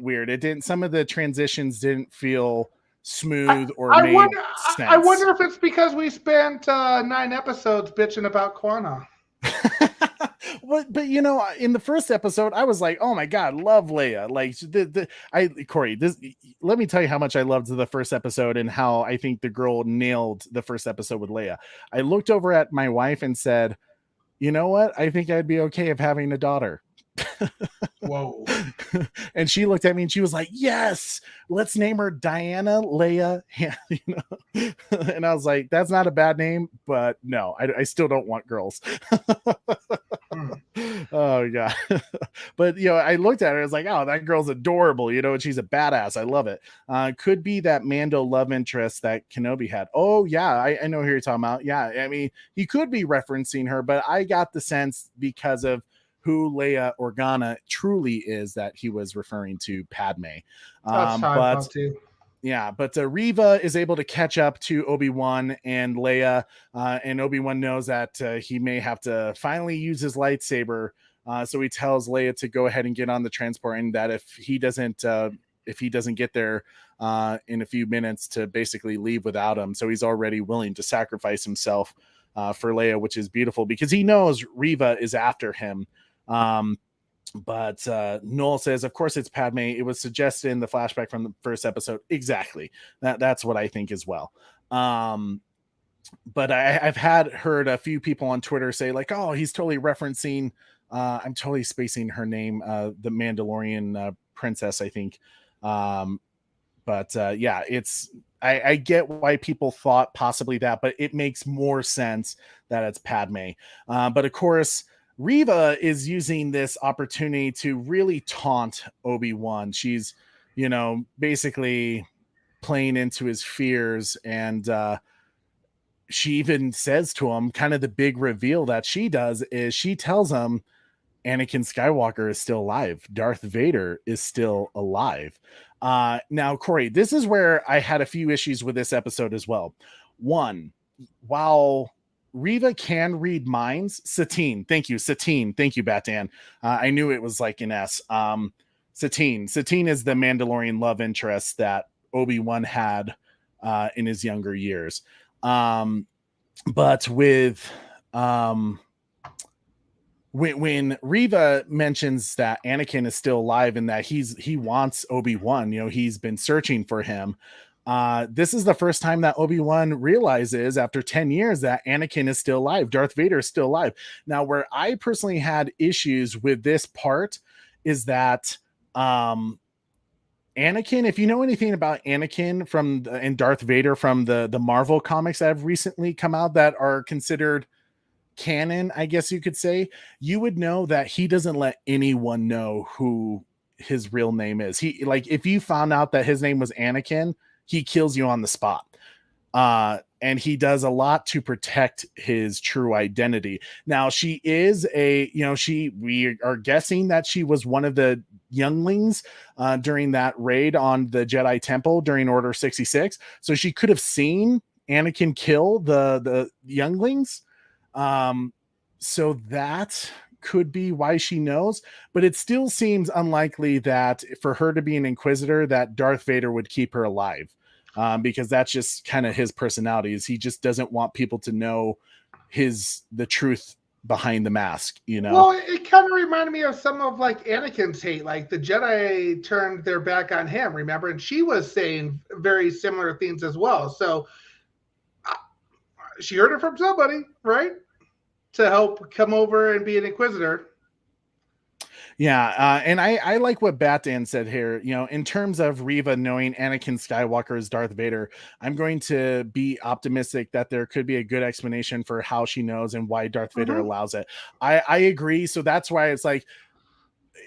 weird. Some of the transitions didn't feel smooth or made sense. I wonder if it's because we spent 9 episodes bitching about Kwanha. But in the first episode, I was like, "Oh my god, love Leia!" Like, Corey, let me tell you how much I loved the first episode and how I think the girl nailed the first episode with Leia. I looked over at my wife and said, "You know what? I think I'd be okay of having a daughter." Whoa. And she looked at me and she was like, "Yes, let's name her Diana Leia." And I was like, "That's not a bad name, but no, I still don't want girls." Oh yeah. But I looked at her, I was like, "Oh, that girl's adorable, and she's a badass. I love it." Could be that Mando love interest that Kenobi had. Oh yeah, I know who you're talking about. Yeah, I mean, he could be referencing her, but I got the sense because of who Leia Organa truly is that he was referring to Padme. That's how I felt too. Yeah, but Reva is able to catch up to Obi-Wan and Leia, and Obi-Wan knows that he may have to finally use his lightsaber. So he tells Leia to go ahead and get on the transport, and that if he doesn't get there in a few minutes, to basically leave without him. So he's already willing to sacrifice himself for Leia, which is beautiful because he knows Reva is after him. But Noel says, of course it's Padme. It was suggested in the flashback from the first episode. Exactly. That's what I think as well. But I've heard a few people on Twitter say like, oh, he's totally referencing, I'm totally spacing her name, the Mandalorian princess, I think. But yeah, I get why people thought possibly that, but it makes more sense that it's Padme. But of course, Reva is using this opportunity to really taunt Obi-Wan. She's, basically playing into his fears. And she even says to him, kind of the big reveal that she does is she tells him Anakin Skywalker is still alive. Darth Vader is still alive. Now, Corey, this is where I had a few issues with this episode as well. One, while Reva can read minds. Satine. Thank you, Batan. I knew it was like an S. Satine is the Mandalorian love interest that Obi-Wan had in his younger years. But with when Reva mentions that Anakin is still alive and that he wants Obi-Wan, he's been searching for him. This is the first time that Obi-Wan realizes after 10 years that Anakin is still alive. Darth Vader is still alive. Now, where I personally had issues with this part is that Anakin, if you know anything about Anakin and Darth Vader from the Marvel comics that have recently come out that are considered canon, I guess you could say, you would know that he doesn't let anyone know who his real name is. He, like, if you found out that his name was Anakin, he kills you on the spot. And he does a lot to protect his true identity. Now, she is we are guessing that she was one of the younglings during that raid on the Jedi Temple during Order 66. So she could have seen Anakin kill the younglings. So that could be why she knows, but it still seems unlikely that for her to be an Inquisitor, that Darth Vader would keep her alive. Because that's just kind of his personality, is he just doesn't want people to know the truth behind the mask, you know? Well, it kind of reminded me of some of like Anakin's hate. Like the Jedi turned their back on him, remember? And she was saying very similar things as well. So she heard it from somebody, right? To help come over and be an Inquisitor. Yeah, and I like what Batdan said here. You know, in terms of Reva knowing Anakin Skywalker is Darth Vader, I'm going to be optimistic that there could be a good explanation for how she knows and why Darth Vader allows it. I agree. So that's why it's like,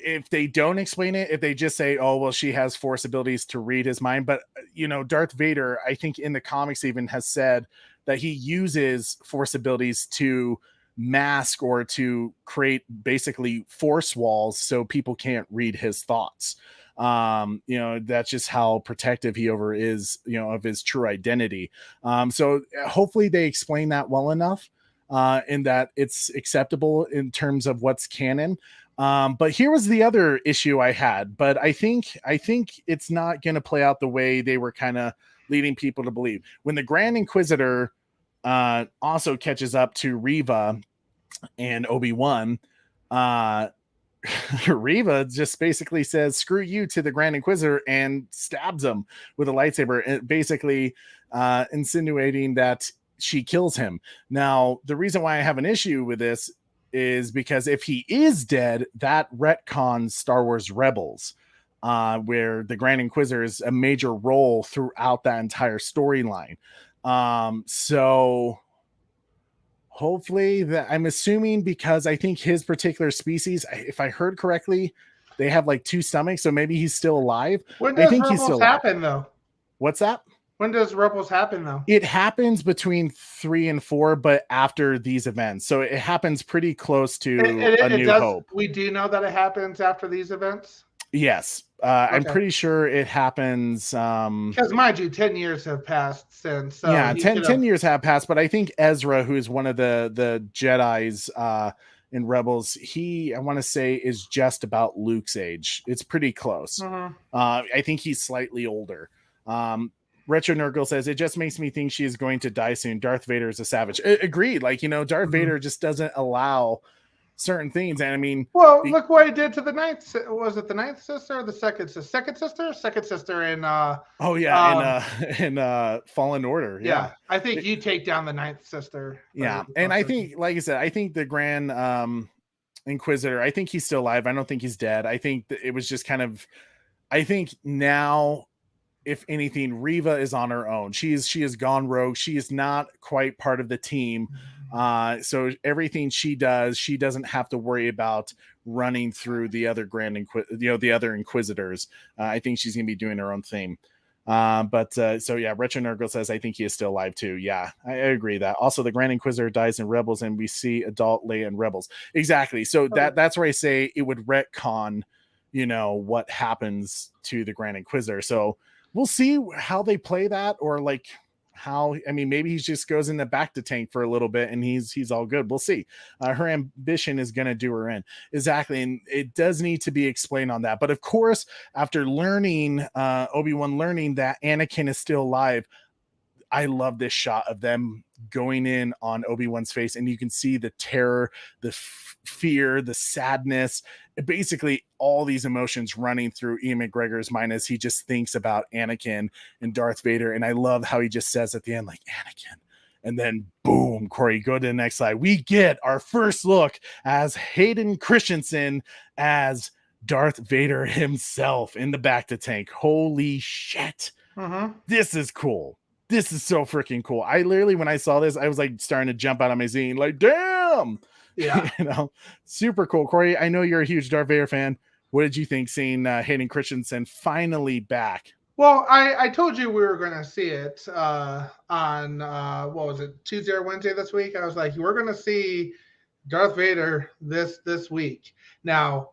if they don't explain it, if they just say, oh, well, she has Force abilities to read his mind. But, you know, Darth Vader, I think in the comics even has said that he uses Force abilities to mask or to create basically force walls so people can't read his thoughts. You know, that's just how protective he is, you know, of his true identity. So hopefully they explain that well enough and that it's acceptable in terms of what's canon. But here was the other issue I had, but I think it's not going to play out the way they were kind of leading people to believe. When the Grand Inquisitor also catches up to Reva and Obi-Wan, Reva just basically says screw you to the Grand Inquisitor and stabs him with a lightsaber, basically insinuating that she kills him. Now, the reason why I have an issue with this is because if he is dead, that retcons Star Wars Rebels, where the Grand Inquisitor is a major role throughout that entire storyline. So hopefully that, I'm assuming, because I think his particular species, if I heard correctly, they have like 2 stomachs, so maybe he's still alive. When does Rebels happen, though? What's that? When does Rebels happen, though? It happens between 3 and 4, but after these events. So it happens pretty close to A New Hope. We do know that it happens after these events? Yes. Okay. I'm pretty sure it happens. Because mind you, 10 years have passed since. So yeah, 10 years have passed, but I think Ezra, who is one of the Jedis in Rebels, I want to say, is just about Luke's age. It's pretty close. I think he's slightly older. Retro Nurgle says, it just makes me think she is going to die soon. Darth Vader is a savage. Agreed. Like, you know, Darth Vader just doesn't allow certain things. And I mean, well, look what he did to the ninth. Was it the ninth sister or the second sister? Second sister in in Fallen Order. Yeah. I think you take down the ninth sister. Yeah. And I think, like I said, I think the Grand Inquisitor, I think he's still alive. I don't think he's dead. I think it was just kind of, I think now, if anything, Reva is on her own. She has gone rogue. She is not quite part of the team. So everything she does, she doesn't have to worry about running through the other the other Inquisitors. I think she's going to be doing her own thing. So yeah, Retro Nurgle says, I think he is still alive too. Yeah, I agree that. Also, the Grand Inquisitor dies in Rebels and we see adult Leia in Rebels. Exactly. So that's where I say it would retcon, you know, what happens to the Grand Inquisitor. So we'll see how they play that, or like how, I mean, maybe he just goes in the back to tank for a little bit and he's all good. We'll see. Her ambition is going to do her in. Exactly. And it does need to be explained on that. But of course, after learning, Obi-Wan learning that Anakin is still alive, I love this shot of them going in on Obi-Wan's face, and you can see the terror, the fear, the sadness, basically all these emotions running through Ian McGregor's mind as he just thinks about Anakin and Darth Vader. And I love how he just says at the end, like, Anakin. And then boom, Corey, go to the next slide. We get our first look as Hayden Christensen as Darth Vader himself in the back to tank. Holy shit. This is cool. This is so freaking cool. I literally, when I saw this, I was like starting to jump out of my seat, like, damn. Yeah. Super cool. Corey, I know you're a huge Darth Vader fan. What did you think seeing Hayden Christensen finally back? Well, I told you we were going to see it on, what was it, Tuesday or Wednesday this week? I was like, we're going to see Darth Vader this week. Now,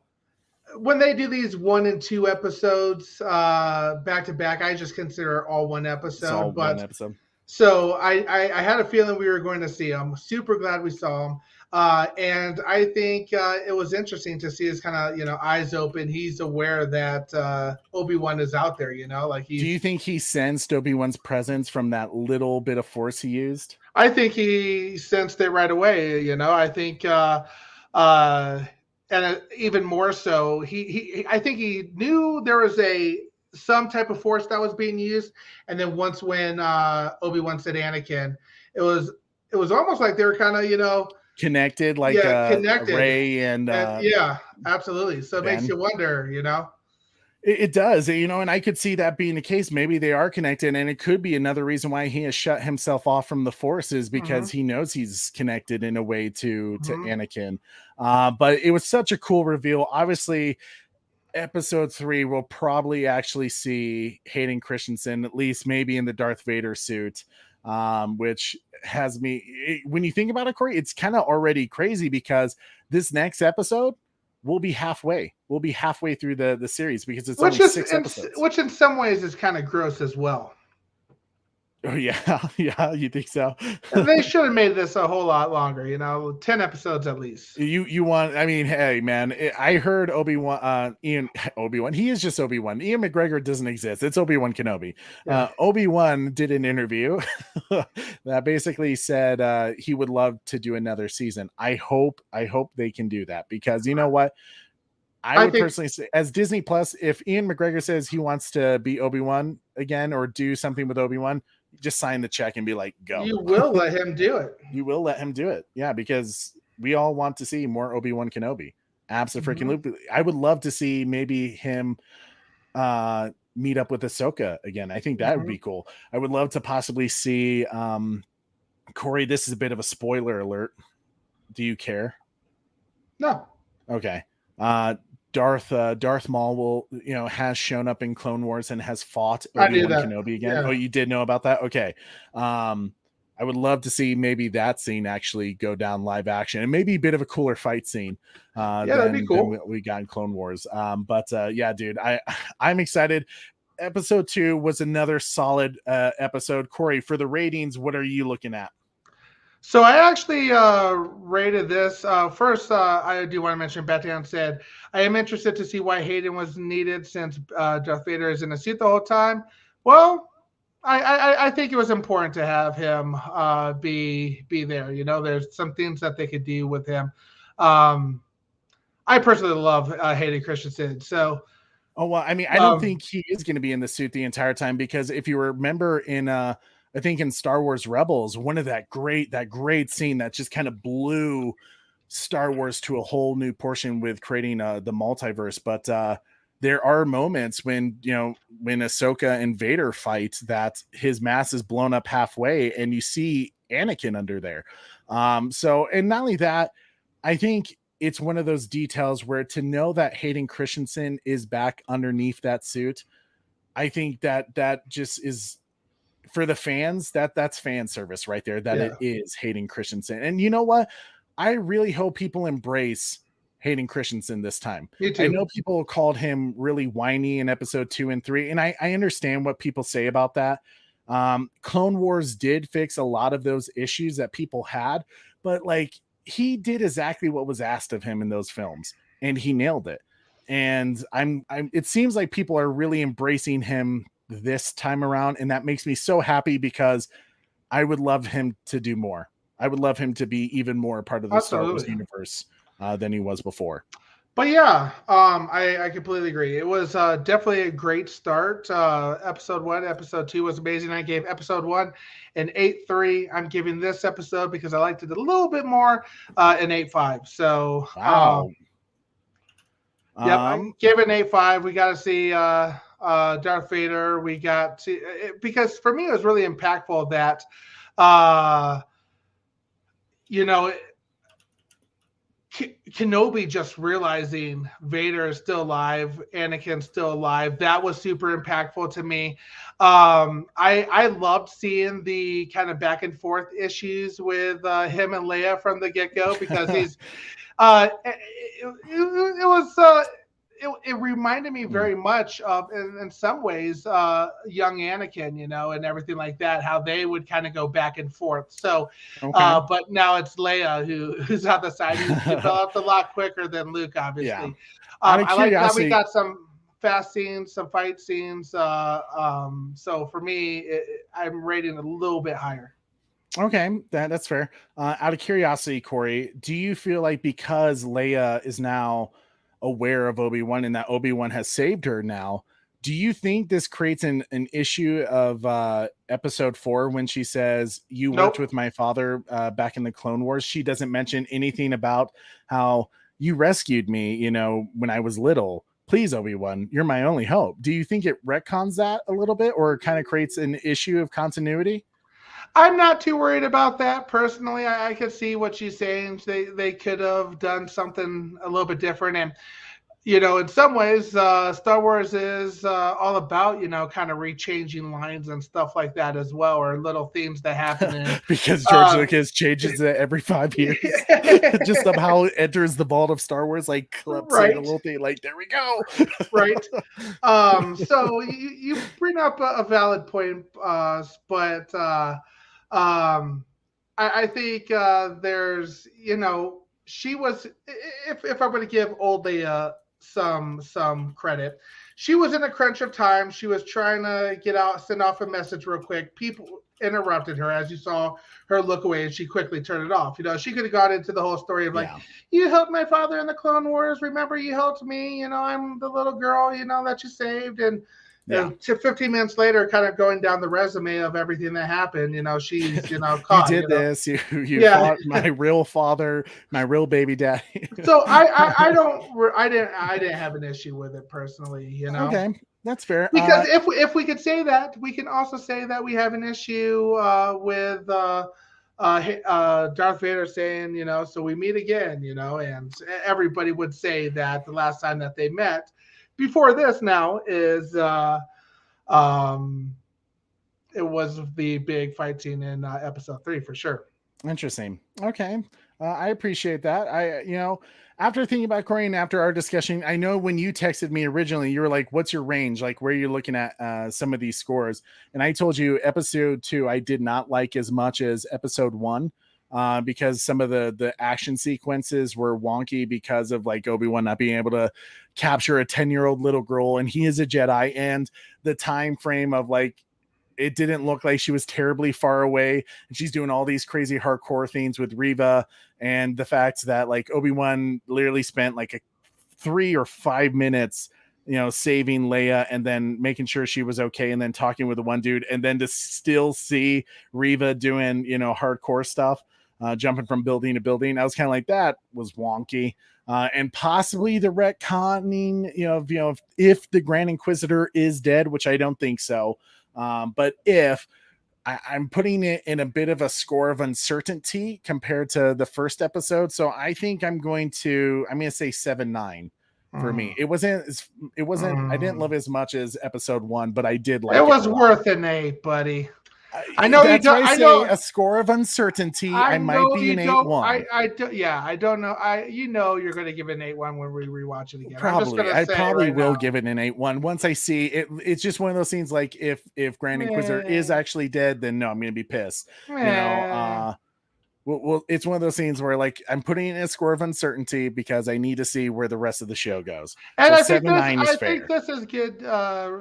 when they do these 1 and 2 episodes back to back, I just consider all one episode. One episode. So I had a feeling we were going to see him. Super glad we saw him. And I think it was interesting to see his kind of, eyes open. He's aware that Obi-Wan is out there, like Do you think he sensed Obi-Wan's presence from that little bit of force he used? I think he sensed it right away. I think, and even more so, I think he knew there was some type of force that was being used. And then once when Obi-Wan said Anakin, it was almost like they were kind of, connected, like connected. Rey and yeah, absolutely. So it makes you wonder, It does, and I could see that being the case. Maybe they are connected, and it could be another reason why he has shut himself off from the Force is because he knows he's connected in a way to Anakin. But it was such a cool reveal. Obviously, episode 3 will probably actually see Hayden Christensen, at least maybe in the Darth Vader suit, which has me, when you think about it, Corey, it's kind of already crazy because this next episode we'll be halfway through the series because it's only 6 episodes, which in some ways is kind of gross as well. Oh yeah, you think so? They should have made this a whole lot longer, 10 episodes at least. You want? I mean, hey man, I heard Obi-Wan. He is just Obi-Wan. Ian McGregor doesn't exist. It's Obi-Wan Kenobi. Yeah. Obi-Wan did an interview that basically said he would love to do another season. I hope they can do that because you know what. I would personally say, as Disney Plus, if Ian McGregor says he wants to be Obi-Wan again or do something with Obi-Wan, just sign the check and be like, go. You will let him do it. You will let him do it. Yeah, because we all want to see more Obi-Wan Kenobi. Absolutely. I would love to see maybe him meet up with Ahsoka again. I think that would be cool. I would love to possibly see Corey, this is a bit of a spoiler alert. Do you care? No. Okay. Darth Maul will, has shown up in Clone Wars and has fought Obi-Wan Kenobi again. Yeah. Oh, you did know about that? Okay. I would love to see maybe that scene actually go down live action and maybe a bit of a cooler fight scene. That'd be cool. Than we got in Clone Wars. Yeah, dude, I'm excited. Episode 2 was another solid episode. Corey, for the ratings, what are you looking at? So I actually rated this. First, I do want to mention, Bethany said, I am interested to see why Hayden was needed since Darth Vader is in a suit the whole time. Well, I think it was important to have him be there. There's some things that they could do with him. I personally love Hayden Christensen. So, oh, well, I mean, I don't think he is going to be in the suit the entire time because if you remember in I think in Star Wars Rebels, one of that great scene that just kind of blew Star Wars to a whole new portion with creating the multiverse. But there are moments when Ahsoka and Vader fight that his mask is blown up halfway and you see Anakin under there. So, and not only that, I think it's one of those details where to know that Hayden Christensen is back underneath that suit, I think that just is, for the fans, that's fan service right there, that it is Hayden Christensen. And you know what? I really hope people embrace Hayden Christensen this time. Me too. I know people called him really whiny in episode 2 and 3, and I understand what people say about that. Clone Wars did fix a lot of those issues that people had, but like he did exactly what was asked of him in those films, and he nailed it. And it seems like people are really embracing him this time around, and that makes me so happy because I would love him to do more. I would love him to be even more a part of the Star Wars universe than he was before. But yeah, I completely agree. It was definitely a great start. Episode 1, episode 2 was amazing. I gave episode 1 an 8.3. I'm giving this episode because I liked it a little bit more an 8.5. So wow. Yep, I gave it an 8.5. We got to see Darth Vader. We got to because for me it was really impactful that Kenobi just realizing Vader is still alive, Anakin's still alive. That was super impactful to me. I loved seeing the kind of back and forth issues with him and Leia from the get-go because he's it reminded me very much of, in some ways, young Anakin, and everything like that, how they would kind of go back and forth. So, but now it's Leia who's on the side, who's developed a lot quicker than Luke, obviously. Yeah. I like that we got some fast scenes, some fight scenes. So for me, I'm rating a little bit higher. Okay, that's fair. Out of curiosity, Corey, do you feel like because Leia is now aware of Obi-Wan and that Obi-Wan has saved her now, do you think this creates an issue of episode 4 when she says, you worked with my father back in the Clone Wars? She doesn't mention anything about how you rescued me, when I was little. Please, Obi-Wan, you're my only hope. Do you think it retcons that a little bit or kind of creates an issue of continuity? I'm not too worried about that personally. I could see what she's saying. They could have done something a little bit different. And, in some ways, Star Wars is all about, kind of rechanging lines and stuff like that as well, or little themes that happen. Because George Lucas changes it every 5 years. Just somehow enters the vault of Star Wars, like clips a little thing, like, there we go. Right. So you bring up a valid point, but I think there's, she was, if I'm going to give old Leia some credit, she was in a crunch of time. She was trying to send off a message real quick. People interrupted her, as you saw her look away, and she quickly turned it off. She could have got into the whole story of you helped my father in the Clone Wars. Remember, you helped me. I'm the little girl, that you saved. And 15 minutes later, kind of going down the resume of everything that happened, she's, caught. You did this. You fought my real father, my real baby daddy. So I didn't have an issue with it personally, Okay, that's fair. Because if we could say that, we can also say that we have an issue with Darth Vader saying, so we meet again, and everybody would say that the last time that they met before this now is it was the big fight scene in episode 3 for sure. Interesting. Okay. I appreciate that. After thinking about Corey and after our discussion, I know when you texted me originally, you were like, what's your range? Like, where are you looking at some of these scores? And I told you episode 2, I did not like as much as episode 1. Because some of the action sequences were wonky because of like Obi-Wan not being able to capture a 10-year-old little girl, and he is a Jedi, and the time frame of like it didn't look like she was terribly far away, and she's doing all these crazy hardcore things with Reva, and the fact that like Obi-Wan literally spent like 3 or 5 minutes saving Leia and then making sure she was okay and then talking with the one dude, and then to still see Reva doing hardcore stuff. Jumping from building to building. I was kind of like, that was wonky. And possibly the retconning, if the Grand Inquisitor is dead, which I don't think so. But if I'm putting it in a bit of a score of uncertainty compared to the first episode. So I think I'm going to say 7-9 for me. It wasn't, I didn't love as much as episode 1, but I did like it. It was worth an 8, buddy. I know you don't. I know a score of uncertainty. I might be an 8-1. I don't know. You're going to give it an 8-1 when we rewatch it again. Probably. I probably will give it an 8-1 once I see it. It's just one of those things. Like if Grand Inquisitor is actually dead, then no, I'm going to be pissed. Well, it's one of those scenes where like I'm putting in a score of uncertainty because I need to see where the rest of the show goes. And So 7-9 is fair. I think this is good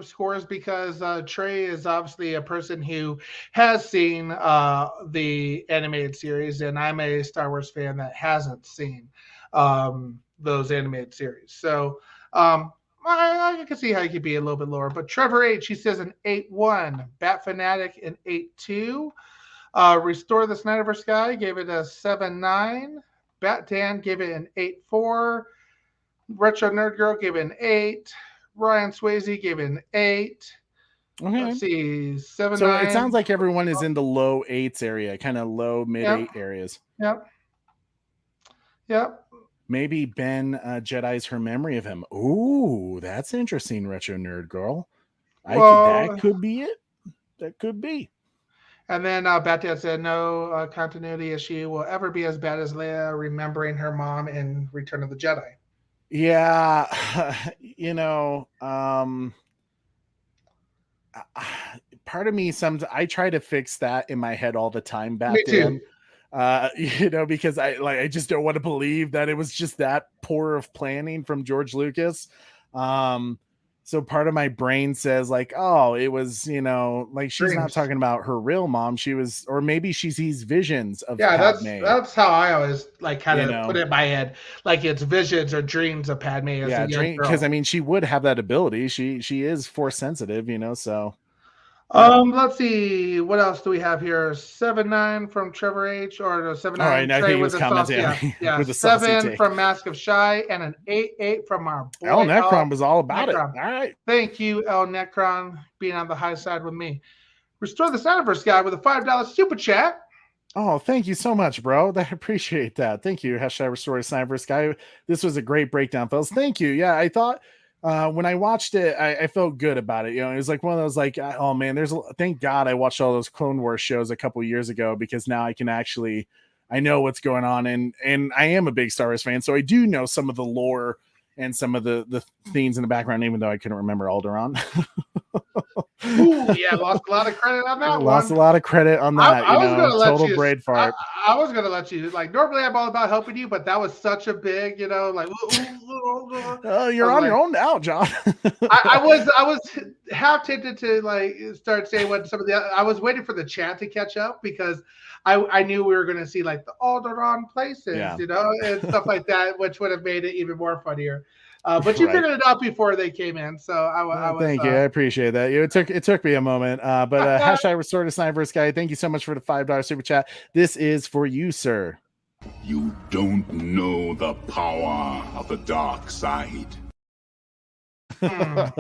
scores because Trey is obviously a person who has seen the animated series, and I'm a Star Wars fan that hasn't seen those animated series. So I can see how you could be a little bit lower. But Trevor H, he says an 8-1. Bat Fanatic an 8-2. Restore the Snyderverse guy gave it a 7-9. Bat Dan gave it an 8-4. Retro Nerd Girl gave it an 8. Ryan Swayze gave it an 8. Okay. Let's see, 7-9. So it sounds like everyone is in the low 8s area, kind of low mid 8 areas. Yep. Maybe Ben Jedi's her memory of him. Ooh, that's interesting, Retro Nerd Girl. That could be it. That could be. And then Bat-Dad said, no continuity issue will ever be as bad as Leia remembering her mom in Return of the Jedi. Yeah, part of me, I try to fix that in my head all the time, Bat-Dan. Because I just don't want to believe that it was just that poor of planning from George Lucas. So part of my brain says like, oh, it was, like she's not talking about her real mom. She was, or maybe she sees visions of Padme. That's how I always like kind of put it in my head. Like it's visions or dreams of Padme as a young girl. Because I mean, she would have that ability. She is force sensitive, so. Let's see. What else do we have here? 7-9 from Trevor H. Or no, 7-9. All right, I think he was commenting with the 7 from Mask of Shy and an 8-8 from our boy El Necron was all about it. All right. Thank you, El Necron, being on the high side with me. Restore the Snyderverse guy with a $5 super chat. Oh, thank you so much, bro. I appreciate that. Thank you. # Restore the Snyderverse guy. This was a great breakdown, fellas. Thank you. Yeah, I thought. When I watched it, I felt good about it. It was like one of those like, oh man, thank God I watched all those Clone Wars shows a couple years ago because now I can I know what's going on. And I am a big Star Wars fan. So I do know some of the lore and some of the themes in the background, even though I couldn't remember Alderaan. Ooh, yeah, lost a lot of credit on that. Lost a lot of credrit on that. I was gonna total braid fart. I was gonna let you like. Normally, I'm all about helping you, but that was such a big, like. You're on your own now, John. I was half tempted to like start saying what some of the. I was waiting for the chat to catch up because I knew we were gonna see like the Alderaan places, and stuff like that, which would have made it even more funnier. But you figured it out before they came in, so I was. Thank you, I appreciate that. It took me a moment, but # Restore the Snyderverse guy. Thank you so much for the $5 super chat. This is for you, sir. You don't know the power of the dark side. Thank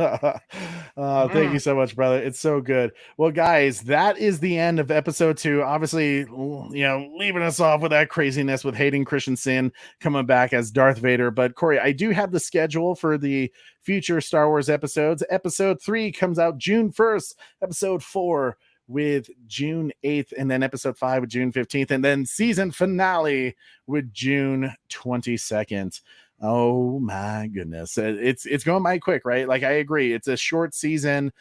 you so much, brother. It's so good. Well, guys, that is the end of episode 2. Obviously, leaving us off with that craziness with Hayden Christensen coming back as Darth Vader. But Corey, I do have the schedule for the future Star Wars episodes. Episode 3 comes out June 1st. Episode 4 with June 8th, and then episode 5 with June 15th, and then season finale with June 22nd. Oh my goodness. It's going by quick, right? Like I agree. It's a short season,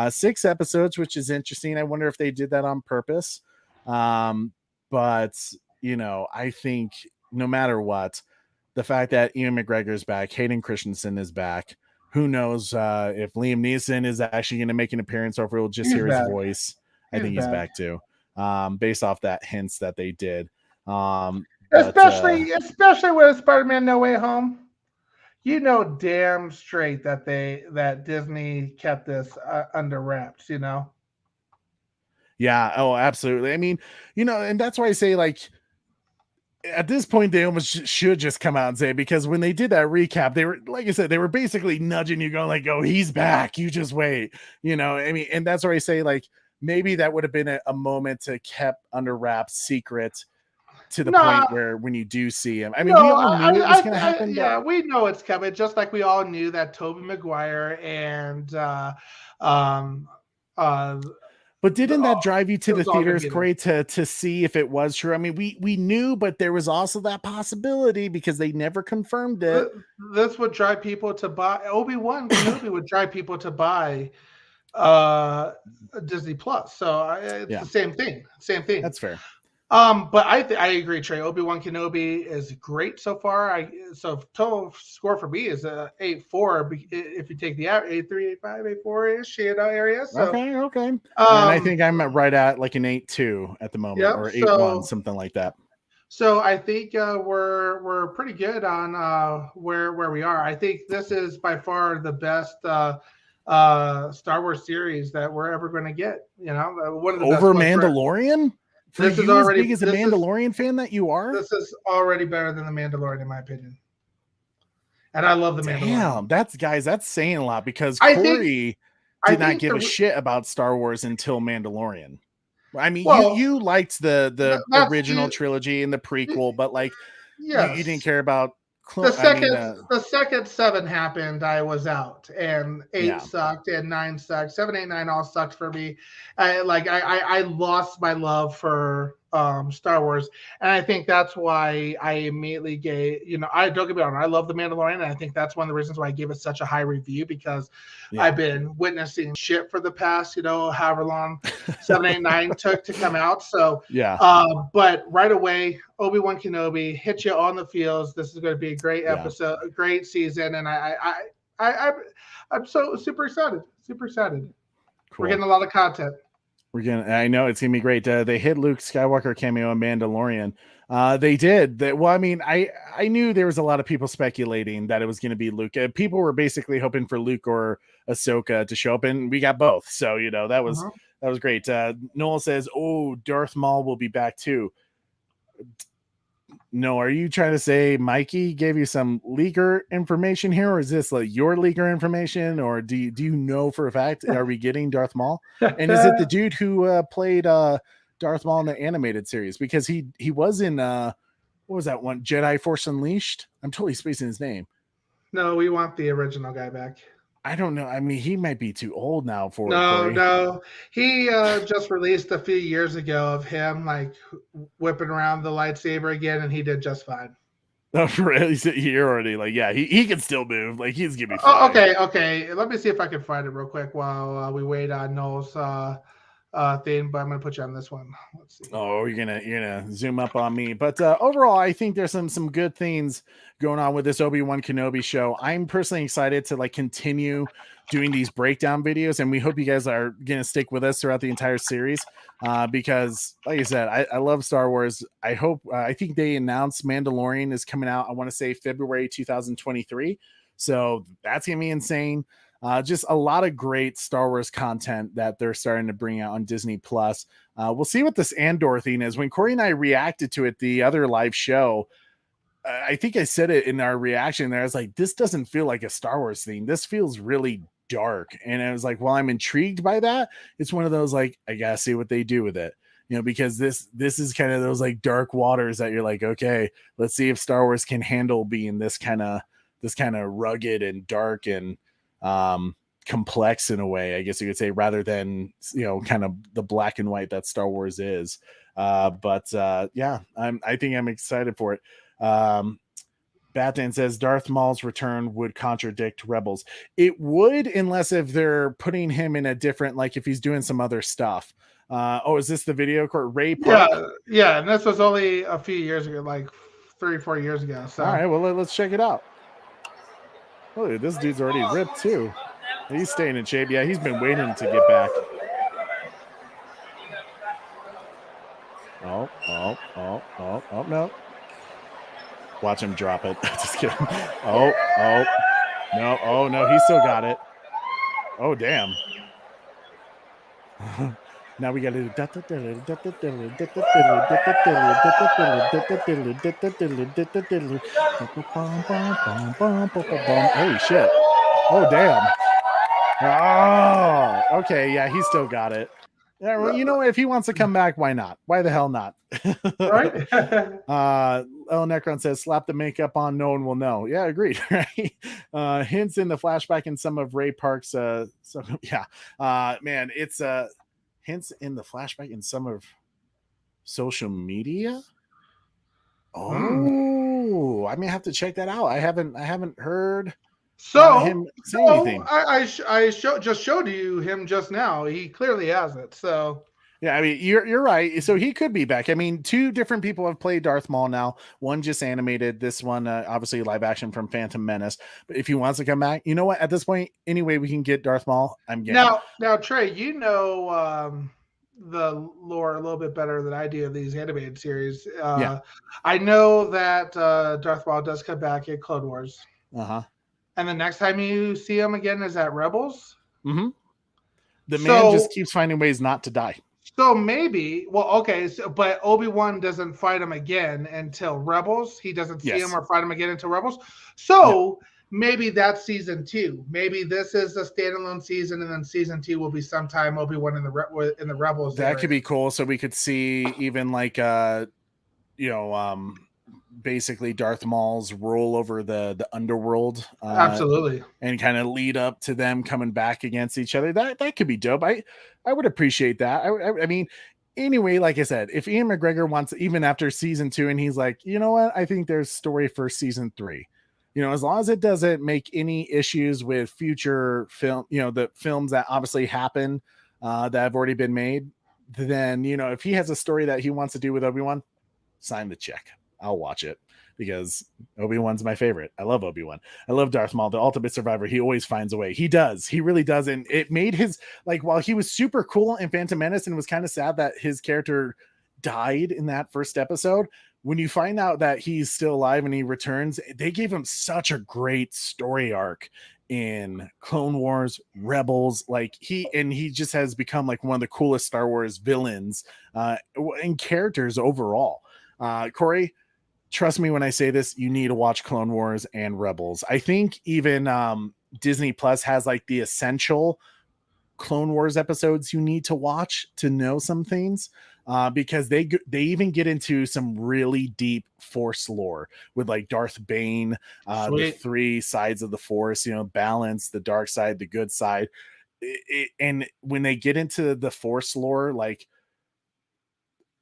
6 episodes, which is interesting. I wonder if they did that on purpose. But I think no matter what, the fact that Ewan McGregor is back, Hayden Christensen is back, who knows if Liam Neeson is actually going to make an appearance or if we'll just hear his voice. I think he's back too. Based off that hints that they did. Especially with Spider-Man No Way Home, damn straight that Disney kept this under wraps. Yeah. Oh, absolutely. I mean, and that's why I say like at this point they almost should just come out and say, because when they did that recap, they were, like I said, they were basically nudging you, going like, "Oh, he's back. You just wait." I mean, and that's why I say like maybe that would have been a moment to kept under wraps, secret. To the point where when you do see him, I mean, we all knew it was going to happen. Yeah, we know it's coming. Just like we all knew that Tobey Maguire and but didn't that drive you to the theaters, Corey, to see if it was true? I mean, we knew, but there was also that possibility because they never confirmed it. This would drive people to buy Obi-Wan Kenobi would drive people to buy Disney Plus. So it's the same thing. That's fair. But I agree, Trey. Obi-Wan Kenobi is great so far. So total score for me is a 8.4. If you take the 8.3, 8.5, 8.4-ish area. So Okay. And I think I'm right at like an 8.2 at the moment, yeah, or 8.1, something like that. So I think we're pretty good on where we are. I think this is by far the best Star Wars series that we're ever going to get. One of the over best Mandalorian. For this you, is already, as big as a Mandalorian fan that you are, this is already better than the Mandalorian in my opinion. And I love the Mandalorian. That's saying a lot, because Corey did not give a shit about Star Wars until Mandalorian. I mean, you liked the original trilogy and the prequel, but like, you didn't care about the second 7 happened, I was out, and 8 sucked, and 9 sucked. 7, 8, 9 all sucked for me. I lost my love for Star Wars, and I think that's why I immediately gave. I don't get me wrong, I love the Mandalorian, and I think that's one of the reasons why I gave it such a high review, because I've been witnessing shit for the past, however long 7, 8, 9 took to come out. So but right away, Obi-Wan Kenobi hit you on the feels. This is going to be a great episode, a great season, and I'm so super excited. Super excited. Cool. We're getting a lot of content. I know it's gonna be great. They hit Luke Skywalker cameo in Mandalorian. They did. I knew there was a lot of people speculating that it was going to be Luke. People were basically hoping for Luke or Ahsoka to show up, and we got both. So that was great. Noel says, "Oh, Darth Maul will be back too." No, are you trying to say Mikey gave you some leaker information here, or is this like your leaker information, or do you know for a fact? Are we getting Darth Maul? And is it the dude who played Darth Maul in the animated series? Because he was in what was that one, Jedi Force Unleashed? I'm totally spacing his name. No, we want the original guy back. I don't know. I mean, he might be too old now for No. He just released a few years ago of him like whipping around the lightsaber again, and he did just fine. Oh, really? You're already like, yeah, he can still move. Like, he's gonna be fine. Okay. Let me see if I can find it real quick while we wait on Noel's thing, but I'm gonna put you on this one. Let's see. Oh, you're gonna zoom up on me. But overall, I think there's some good things going on with this Obi-Wan Kenobi show. I'm personally excited to like continue doing these breakdown videos, and we hope you guys are gonna stick with us throughout the entire series. Because like I said, I love Star Wars. I think they announced Mandalorian is coming out, I want to say February 2023. So that's gonna be insane. Just a lot of great Star Wars content that they're starting to bring out on Disney Plus. We'll see what this Andor thing is. When Corey and I reacted to it, the other live show, I think I said it in our reaction there. I was like, this doesn't feel like a Star Wars thing. This feels really dark. And I was like, well, I'm intrigued by that. It's one of those, like, I gotta see what they do with it. Because this is kind of those like dark waters that you're like, okay, let's see if Star Wars can handle being this kind of rugged and dark and complex in a way, I guess you could say, rather than kind of the black and white that Star Wars is. I think I'm excited for it. Batman says Darth Maul's return would contradict Rebels. It would, unless if they're putting him in a different, like if he's doing some other stuff. Is this the video court? Ray Park? Yeah, and this was only a few years ago, like 3 or 4 years ago. So all right, well, let's check it out. Oh, this dude's already ripped too. He's staying in shape. Yeah, he's been waiting to get back. Oh, no. Watch him drop it. Just kidding. No, he still got it. Oh, damn. Now we got to holy shit. Oh, damn. Oh, okay. Yeah, he still got it. Yeah, well, if he wants to come back, why not? Why the hell not? Right? El Necron says, slap the makeup on, no one will know. Yeah, agreed. Right? Hints in the flashback in some of Ray Park's. Man, it's hints in the flashback in some of social media. Oh, I may have to check that out. I haven't heard. Him say anything. I just showed you him just now. He clearly has it. So Yeah, I mean, you're right. So he could be back. I mean, two different people have played Darth Maul now. One just animated. This one, obviously, live action from Phantom Menace. But if he wants to come back, you know what? At this point, anyway, we can get Darth Maul. I'm game. Now, Trey, you know the lore a little bit better than I do of these animated series. Yeah. I know that Darth Maul does come back in Clone Wars. And the next time you see him again is at Rebels. Mm-hmm. The man just keeps finding ways not to die. So maybe, but Obi-Wan doesn't fight him again until Rebels. He doesn't see him or fight him again until Rebels. So maybe that's season 2. Maybe this is a standalone season, and then season 2 will be sometime Obi-Wan in the Rebels. That could be cool. So we could see even like basically Darth Maul's rule over the underworld. Absolutely. And kind of lead up to them coming back against each other. That could be dope. I would appreciate that. I mean, anyway, like I said, if Ian McGregor wants, even after season 2, and he's like, you know what, I think there's story for season 3. As long as it doesn't make any issues with future film, the films that obviously happen that have already been made, then, if he has a story that he wants to do with Obi-Wan, sign the check. I'll watch it because Obi-Wan's my favorite. I love Obi-Wan. I love Darth Maul, the ultimate survivor. He always finds a way. He does. He really does. And it made his, while he was super cool in Phantom Menace, and it was kind of sad that his character died in that first episode, when you find out that he's still alive and he returns, they gave him such a great story arc in Clone Wars, Rebels. He just has become one of the coolest Star Wars villains and characters overall. Corey, trust me when I say this, you need to watch Clone Wars and Rebels. I think even Disney Plus has the essential Clone Wars episodes you need to watch to know some things, because they even get into some really deep Force lore with Darth Bane, the 3 sides of the Force, balance, the dark side, the good side. And when they get into the Force lore,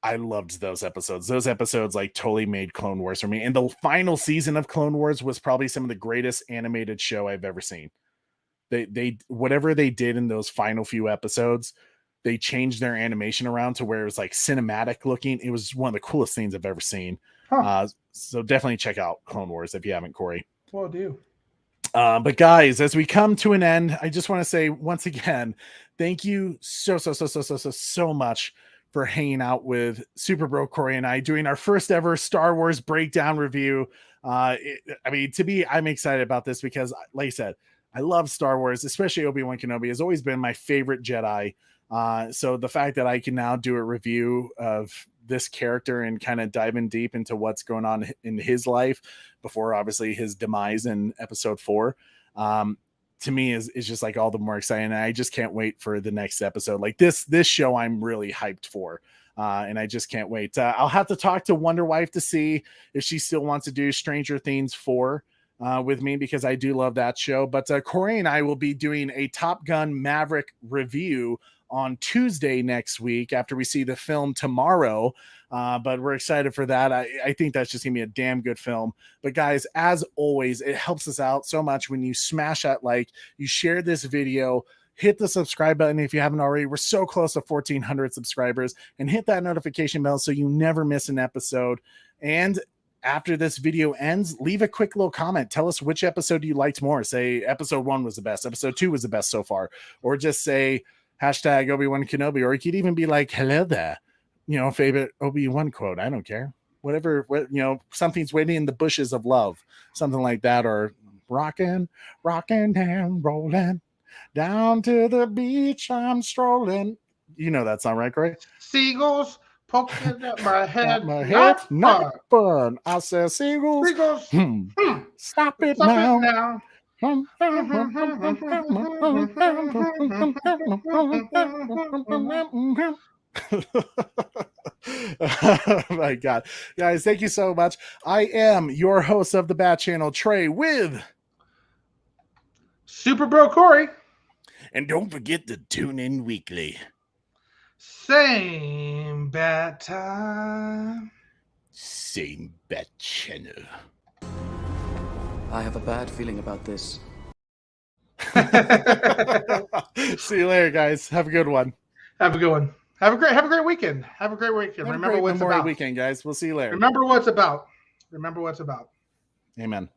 I loved those episodes. Those episodes totally made Clone Wars for me. And the final season of Clone Wars was probably some of the greatest animated show I've ever seen. They whatever they did in those final few episodes, they changed their animation around to where it was cinematic looking. It was one of the coolest things I've ever seen. So definitely check out Clone Wars if you haven't, Corey. Will do. But guys, as we come to an end, I just want to say once again, thank you so much for hanging out with Super Bro Corey and I doing our first ever Star Wars breakdown review. I'm excited about this because, like I said, I love Star Wars, especially Obi-Wan Kenobi has always been my favorite Jedi. So the fact that I can now do a review of this character and kind of dive in deep into what's going on in his life before obviously his demise in episode 4, to me is just all the more exciting. And I just can't wait for the next episode. This show I'm really hyped for. And I just can't wait. I'll have to talk to Wonder Wife to see if she still wants to do Stranger Things 4 with me, because I do love that show. But Corey and I will be doing a Top Gun Maverick review on Tuesday next week after we see the film tomorrow. But we're excited for that. I think that's just gonna be a damn good film. But guys, as always, it helps us out so much when you smash that you share this video, hit the subscribe button if you haven't already. We're so close to 1,400 subscribers, and hit that notification bell so you never miss an episode. And after this video ends, leave a quick little comment. Tell us which episode you liked more. Say episode 1 was the best, episode 2 was the best so far, or just say hashtag Obi-Wan Kenobi, or you could even be hello there, favorite Obi-Wan quote. I don't care. Whatever, something's waiting in the bushes of love, something like that, or rocking and rolling down to the beach I'm strolling. You know that song, right, Corey? Seagulls poking at my head. Not fun. I said seagulls. Stop it now. Oh my God, guys, thank you so much. I am your host of the Bat Channel, Trey, with Super Bro Corey. And don't forget to tune in weekly. Same bat time. Same Bat Channel. I have a bad feeling about this. See you later, guys. Have a good one. Have a good one. Have a great weekend. Have a great weekend. Have Remember a great what's Memorial about. weekend, guys. We'll see you later. Remember what's about. Remember what's about. Amen.